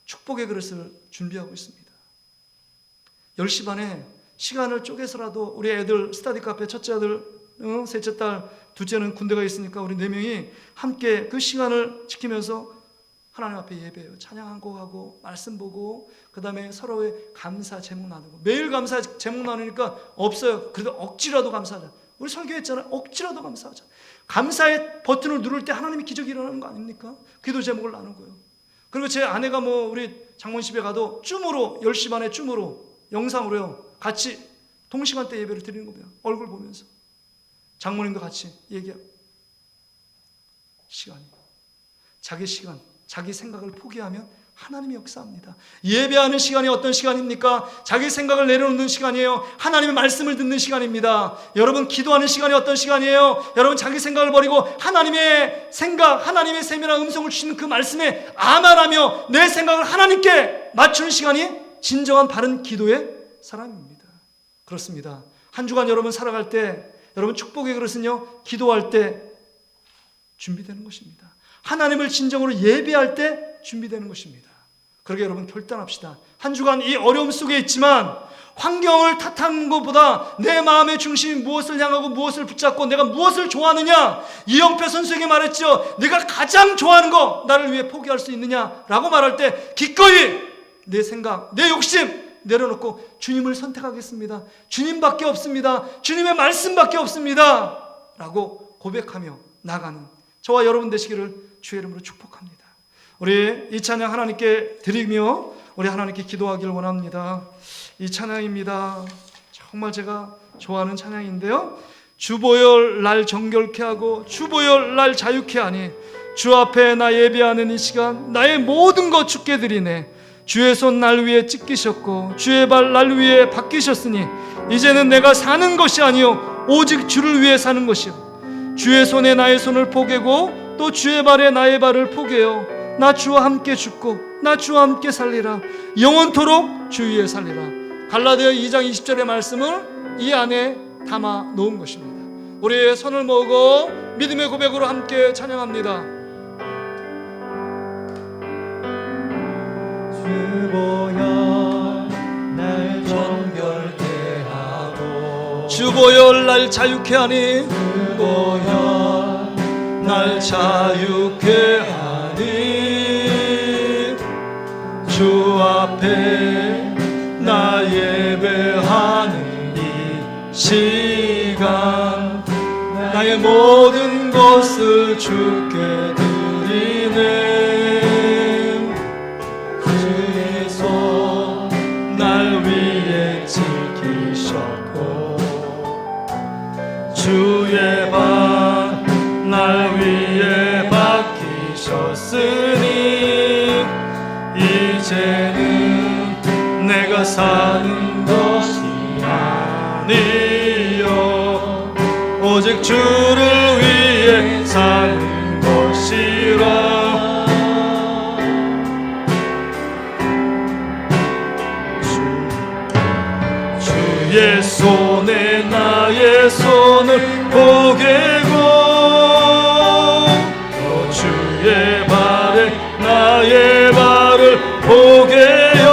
축복의 그릇을 준비하고 있습니다. 10시 반에 시간을 쪼개서라도 우리 애들 스터디 카페 첫째 아들, 셋째 딸, 둘째는 군대가 있으니까 우리 4명이 함께 그 시간을 지키면서 하나님 앞에 예배해요. 찬양 한 곡 하고 말씀 보고 그 다음에 서로의 감사 제목 나누고. 매일 감사 제목 나누니까 없어요. 그래도 억지라도 감사하자. 우리 설교했잖아요. 억지라도 감사하자. 감사의 버튼을 누를 때 하나님이 기적이 일어나는 거 아닙니까? 기도 제목을 나누고요. 그리고 제 아내가 우리 장모님 집에 가도 줌으로 10시 반에 줌으로 영상으로요 같이 동시간대 예배를 드리는 겁니다. 얼굴 보면서 장모님도 같이 얘기하고. 시간이, 자기 시간, 자기 생각을 포기하면 하나님이 역사합니다. 예배하는 시간이 어떤 시간입니까? 자기 생각을 내려놓는 시간이에요. 하나님의 말씀을 듣는 시간입니다. 여러분 기도하는 시간이 어떤 시간이에요? 여러분 자기 생각을 버리고 하나님의 생각, 하나님의 세밀한 음성을 주시는 그 말씀에 아멘하며 내 생각을 하나님께 맞추는 시간이 진정한 바른 기도의 사람입니다. 그렇습니다. 한 주간 여러분 살아갈 때 여러분 축복의 그릇은요 기도할 때 준비되는 것입니다. 하나님을 진정으로 예배할 때 준비되는 것입니다. 그러게 여러분 결단합시다. 한 주간 이 어려움 속에 있지만 환경을 탓하는 것보다 내 마음의 중심이 무엇을 향하고 무엇을 붙잡고 내가 무엇을 좋아하느냐. 이영표 선수에게 말했죠. 내가 가장 좋아하는 거 나를 위해 포기할 수 있느냐라고 말할 때 기꺼이 내 생각, 내 욕심 내려놓고 주님을 선택하겠습니다. 주님밖에 없습니다. 주님의 말씀밖에 없습니다 라고 고백하며 나가는 저와 여러분 되시기를 주의 이름으로 축복합니다. 우리 이 찬양 하나님께 드리며 우리 하나님께 기도하기를 원합니다. 이 찬양입니다. 정말 제가 좋아하는 찬양인데요. 주보혈 날 정결케 하고 주보혈 날 자유케 하니 주 앞에 나 예배하는 이 시간 나의 모든 것 주께 드리네. 주의 손 날 위에 찢기셨고 주의 발 날 위에 박히셨으니 이제는 내가 사는 것이 아니요 오직 주를 위해 사는 것이요 주의 손에 나의 손을 포개고 또 주의 발에 나의 발을 포개요 나 주와 함께 죽고 나 주와 함께 살리라 영원토록 주 위에 살리라. 갈라디아 2장 20절의 말씀을 이 안에 담아 놓은 것입니다. 우리의 손을 모으고 믿음의 고백으로 함께 찬양합니다. 주보혈 날 정결케 하고 주보혈 날 자유케 하니 주보혈 날 자유케 하니 주 앞에 나 예배하는 이 시간 나의 모든 것을 주께 드리네. 주의 손 날 위에 지키셨고 주의 발 날 위에 박히셨으니 이제는 내가 사는 것이 아니요 오직 주를 위해 사는 것이라. 주의 손에 나의 손을 보게고 또 주의 발에 나의 발을 보게요.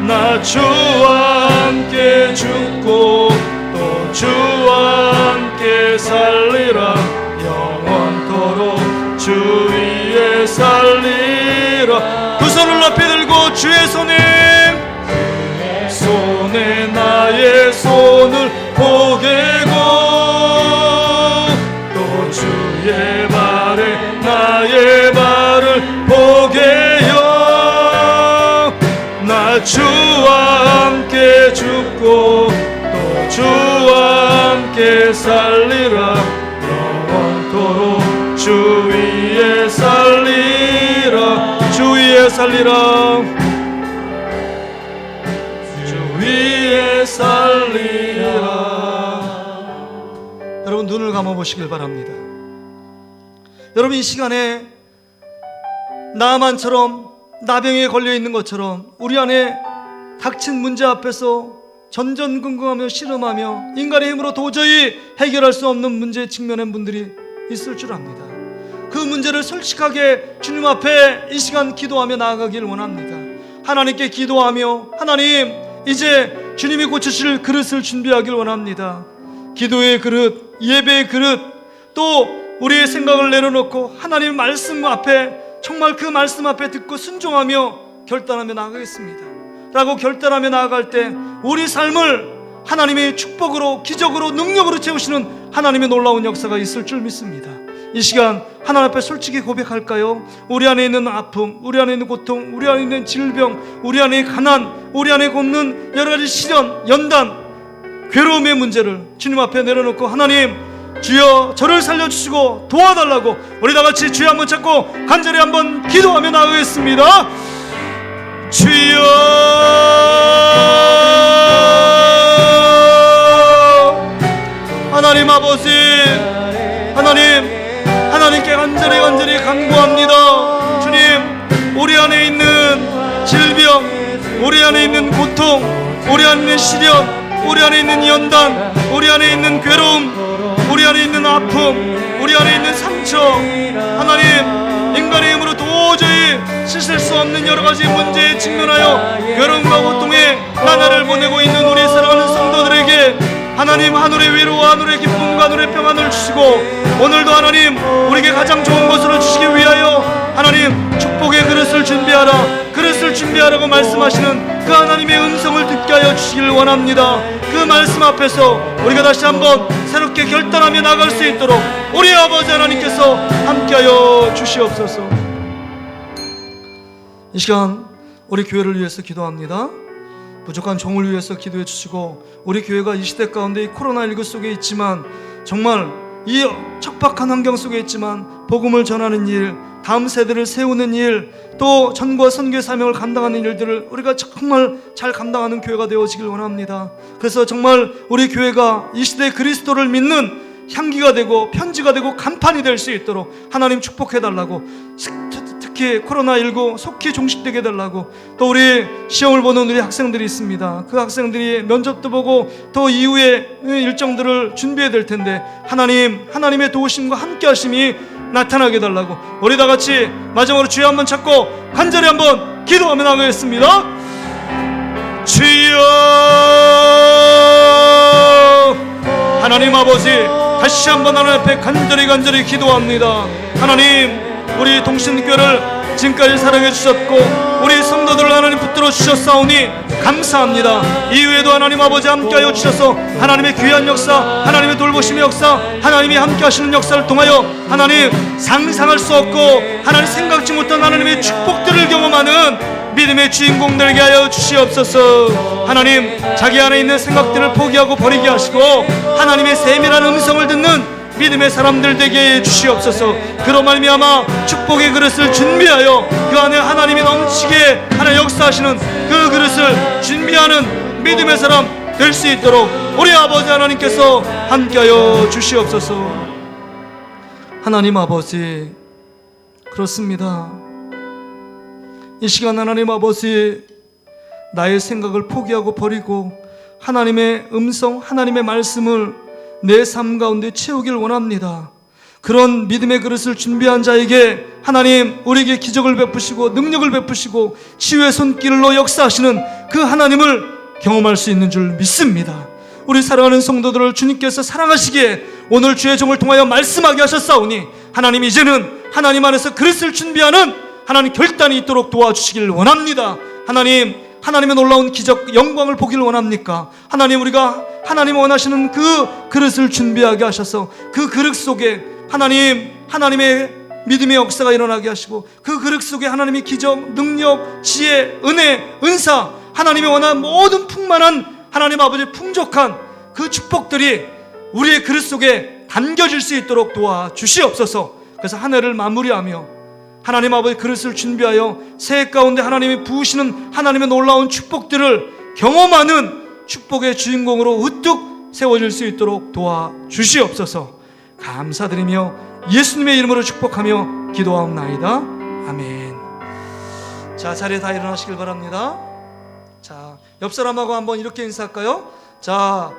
나 주와 함께 죽고 또 주와 함께 살리라. 영원토록 주 위에 살리라. 두 손을 높이 들고 주의 손에 나의 손을 보게고 또 주의 발에 나의 발을 보게요. 나 주와 함께 죽고 또 주와 함께 살리라. 영원토록 주 위에 살리라. 주 위에 살리라. 위에 살리라. 여러분 눈을 감아보시길 바랍니다. 여러분 이 시간에 나만처럼 나병에 걸려있는 것처럼 우리 안에 닥친 문제 앞에서 전전긍긍하며 씨름하며 인간의 힘으로 도저히 해결할 수 없는 문제에 직면한 분들이 있을 줄 압니다. 그 문제를 솔직하게 주님 앞에 이 시간 기도하며 나아가길 원합니다. 하나님께 기도하며 하나님 이제 주님이 고치실 그릇을 준비하길 원합니다. 기도의 그릇, 예배의 그릇, 또 우리의 생각을 내려놓고 하나님의 말씀 앞에 정말 그 말씀 앞에 듣고 순종하며 결단하며 나아가겠습니다 라고 결단하며 나아갈 때 우리 삶을 하나님의 축복으로 기적으로 능력으로 채우시는 하나님의 놀라운 역사가 있을 줄 믿습니다. 이 시간 하나님 앞에 솔직히 고백할까요? 우리 안에 있는 아픔, 우리 안에 있는 고통, 우리 안에 있는 질병, 우리 안에 가난, 우리 안에 걷는 여러 가지 시련, 연단, 괴로움의 문제를 주님 앞에 내려놓고 하나님 주여 저를 살려주시고 도와달라고 우리 다같이 주여 한번 찾고 간절히 한번 기도하며 나가겠습니다. 주여 하나님 아버지 하나님께 간절히 간구합니다. 주님 우리 안에 있는 질병, 우리 안에 있는 고통, 우리 안에 있는 시련, 우리 안에 있는 연단, 우리 안에 있는 괴로움, 우리 안에 있는 아픔, 우리 안에 있는 상처, 하나님 인간의 힘으로 도저히 씻을 수 없는 여러 가지 문제에 직면하여 괴로움과 고통에 나날을 보내고 있는 우리 사랑하는 성도들에게 하나님 하늘의 위로와 하늘의 기쁨과 하늘의 평안을 주시고 오늘도 하나님 우리에게 가장 좋은 것으로 주시기 위하여 하나님 축복의 그릇을 준비하라고 말씀하시는 그 하나님의 음성을 듣게 하여 주시길 원합니다. 그 말씀 앞에서 우리가 다시 한번 새롭게 결단하며 나갈 수 있도록 우리 아버지 하나님께서 함께하여 주시옵소서. 이 시간 우리 교회를 위해서 기도합니다. 부족한 종을 위해서 기도해 주시고 우리 교회가 이 시대 가운데 이 코로나19 속에 있지만 정말 이 척박한 환경 속에 있지만 복음을 전하는 일, 다음 세대를 세우는 일, 또 전과 선교의 사명을 감당하는 일들을 우리가 정말 잘 감당하는 교회가 되어지길 원합니다. 그래서 정말 우리 교회가 이 시대에 그리스도를 믿는 향기가 되고 편지가 되고 간판이 될 수 있도록 하나님 축복해달라고 특히 속히 코로나19 속히 종식되게 해달라고, 또 우리 시험을 보는 우리 학생들이 있습니다. 그 학생들이 면접도 보고 또 이후에 일정들을 준비해야 될 텐데 하나님의 도우심과 함께 하심이 나타나게 해달라고, 우리 다 같이 마지막으로 주여 한번 찾고 간절히 한번 기도하며 나가겠습니다. 주여, 하나님 아버지, 다시 한번 하나님 앞에 간절히 기도합니다. 하나님, 우리 동신교를 지금까지 사랑해 주셨고 우리 성도들을 하나님 붙들어 주셨사오니 감사합니다. 이후에도 하나님 아버지 함께하여 주셔서 하나님의 귀한 역사, 하나님의 돌보심의 역사, 하나님이 함께 하시는 역사를 통하여 하나님 상상할 수 없고 하나님 생각지 못한 하나님의 축복들을 경험하는 믿음의 주인공 되게 하여 주시옵소서. 하나님, 자기 안에 있는 생각들을 포기하고 버리게 하시고 하나님의 세밀한 음성을 듣는 믿음의 사람들 되게 해 주시옵소서. 그로 말미암아 축복의 그릇을 준비하여 그 안에 하나님이 넘치게 하나님 역사하시는 그 그릇을 준비하는 믿음의 사람 될 수 있도록 우리 아버지 하나님께서 함께하여 주시옵소서. 하나님 아버지, 그렇습니다. 이 시간 하나님 아버지, 나의 생각을 포기하고 버리고 하나님의 음성, 하나님의 말씀을 내 삶 가운데 채우길 원합니다. 그런 믿음의 그릇을 준비한 자에게 하나님 우리에게 기적을 베푸시고 능력을 베푸시고 치유의 손길로 역사하시는 그 하나님을 경험할 수 있는 줄 믿습니다. 우리 사랑하는 성도들을 주님께서 사랑하시기에 오늘 주의 종을 통하여 말씀하게 하셨사오니 하나님, 이제는 하나님 안에서 그릇을 준비하는 하나님 결단이 있도록 도와주시길 원합니다. 하나님의 놀라운 기적 영광을 보기를 원합니까? 하나님, 우리가 하나님 원하시는 그 그릇을 준비하게 하셔서 그 그릇 속에 하나님의 믿음의 역사가 일어나게 하시고 그 그릇 속에 하나님의 기적, 능력, 지혜, 은혜, 은사, 하나님의 원하는 모든 풍만한 하나님 아버지 풍족한 그 축복들이 우리의 그릇 속에 담겨질 수 있도록 도와주시옵소서. 그래서 한 해를 마무리하며 하나님 아버지 그릇을 준비하여 새해 가운데 하나님이 부으시는 하나님의 놀라운 축복들을 경험하는 축복의 주인공으로 우뚝 세워질 수 있도록 도와주시옵소서. 감사드리며 예수님의 이름으로 축복하며 기도하옵나이다. 아멘. 자, 자리에 다 일어나시길 바랍니다. 자, 옆 사람하고 한번 이렇게 인사할까요? 자,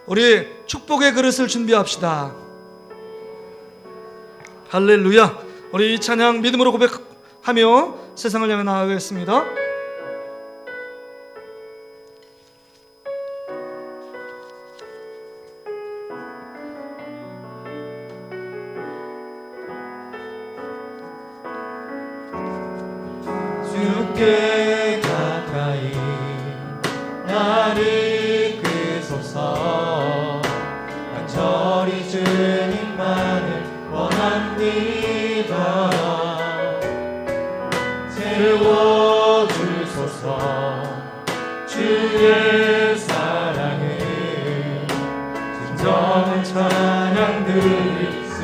우리 축복의 그릇을 준비합시다. 할렐루야. 우리 이 찬양 믿음으로 고백하며 세상을 향해 나아가겠습니다. 주께 가까이 나를 이끄소서. 간절히 주님만을 원합니다. 채워주소서. 주의 사랑을 진정한 찬양 드릴 수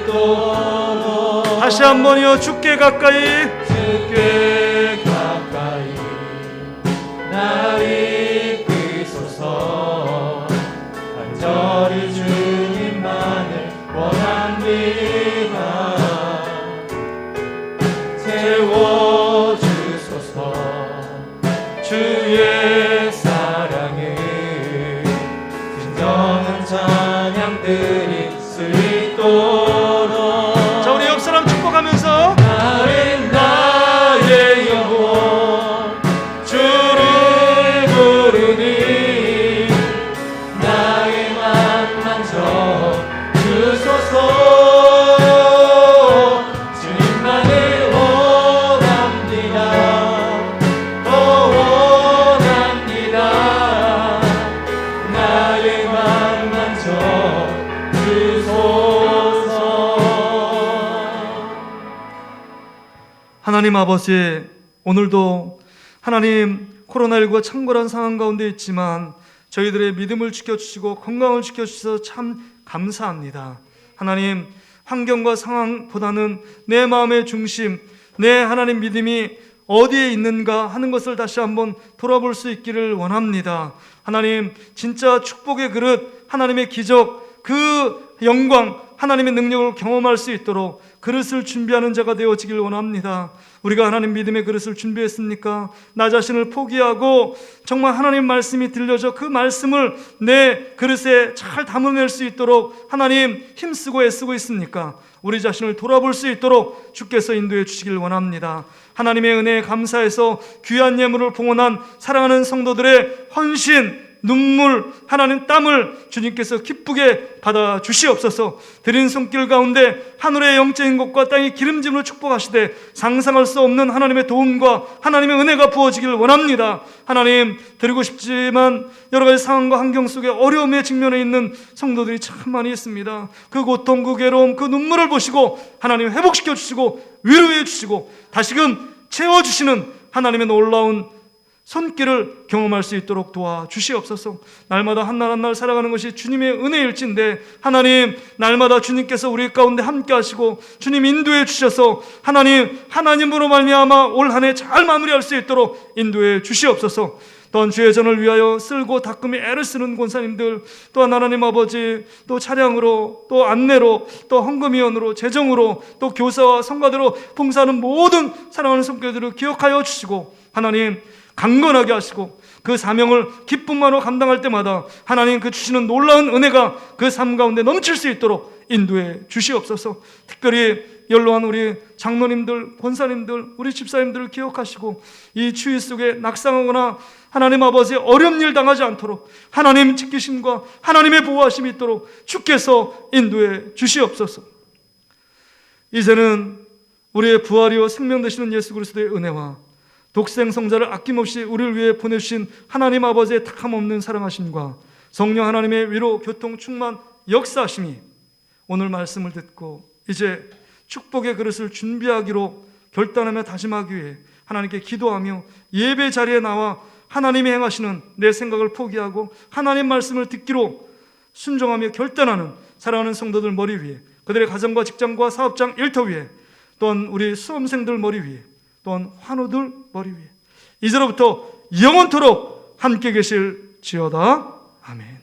있도록 다시 한번요. 주께 가까이, 주께 가까이 나를 이끄소서. 간절히 주님만을 원합니다. 채워주소서. 주의 사랑을 진정한 찬양 드릴 수 있도록. 자, 우리 옆 사람 축복하면서 나의 영혼 주를 부르니 나의 맘 만져 주소서. 주님만을 원합니다. 원합니다. 나의 맘 만져 주소서. 하나님 아버지, 오늘도 하나님 코로나19가 창궐한 상황 가운데 있지만 저희들의 믿음을 지켜주시고 건강을 지켜주셔서 참 감사합니다. 하나님, 환경과 상황보다는 내 마음의 중심, 내 하나님 믿음이 어디에 있는가 하는 것을 다시 한번 돌아볼 수 있기를 원합니다. 하나님, 진짜 축복의 그릇, 하나님의 기적, 그 영광, 하나님의 능력을 경험할 수 있도록 그릇을 준비하는 자가 되어지길 원합니다. 우리가 하나님 믿음의 그릇을 준비했습니까? 나 자신을 포기하고 정말 하나님 말씀이 들려져 그 말씀을 내 그릇에 잘 담아낼 수 있도록 하나님 힘쓰고 애쓰고 있습니까? 우리 자신을 돌아볼 수 있도록 주께서 인도해 주시길 원합니다. 하나님의 은혜에 감사해서 귀한 예물을 봉헌한 사랑하는 성도들의 헌신, 눈물, 하나님 땀을 주님께서 기쁘게 받아 주시옵소서. 드린 손길 가운데 하늘의 영적인 것과 땅의 기름짐으로 축복하시되 상상할 수 없는 하나님의 도움과 하나님의 은혜가 부어지길 원합니다. 하나님, 드리고 싶지만 여러 가지 상황과 환경 속에 어려움에 직면해 있는 성도들이 참 많이 있습니다. 그 고통, 그 괴로움, 그 눈물을 보시고 하나님 회복시켜 주시고 위로해 주시고 다시금 채워주시는 하나님의 놀라운 손길을 경험할 수 있도록 도와주시옵소서. 날마다 한 날 한 날 살아가는 것이 주님의 은혜일진데 하나님, 날마다 주님께서 우리 가운데 함께 하시고 주님 인도해 주셔서 하나님으로 말미암아 올 한 해 잘 마무리할 수 있도록 인도해 주시옵소서. 또한 주의 전을 위하여 쓸고 닦음에 애를 쓰는 권사님들, 또한 하나님 아버지, 또 차량으로, 또 안내로, 또 헌금위원으로, 재정으로, 또 교사와 성가대로 봉사하는 모든 사랑하는 성도들을 기억하여 주시고 하나님 강건하게 하시고 그 사명을 기쁨만으로 감당할 때마다 하나님 그 주시는 놀라운 은혜가 그 삶 가운데 넘칠 수 있도록 인도해 주시옵소서. 특별히 연로한 우리 장로님들, 권사님들, 우리 집사님들을 기억하시고 이 추위 속에 낙상하거나 하나님 아버지 어려운 일 당하지 않도록 하나님 지키심과 하나님의 보호하심이 있도록 주께서 인도해 주시옵소서. 이제는 우리의 부활이요 생명 되시는 예수 그리스도의 은혜와 독생 성자를 아낌없이 우리를 위해 보내주신 하나님 아버지의 탁함 없는 사랑하심과 성령 하나님의 위로, 교통, 충만, 역사하심이 오늘 말씀을 듣고 이제 축복의 그릇을 준비하기로 결단하며 다짐하기 위해 하나님께 기도하며 예배 자리에 나와 하나님이 행하시는 내 생각을 포기하고 하나님 말씀을 듣기로 순종하며 결단하는 사랑하는 성도들 머리 위에, 그들의 가정과 직장과 사업장 일터 위에, 또한 우리 수험생들 머리 위에, 또한 환우들 머리 위에 이제로부터 영원토록 함께 계실지어다. 아멘.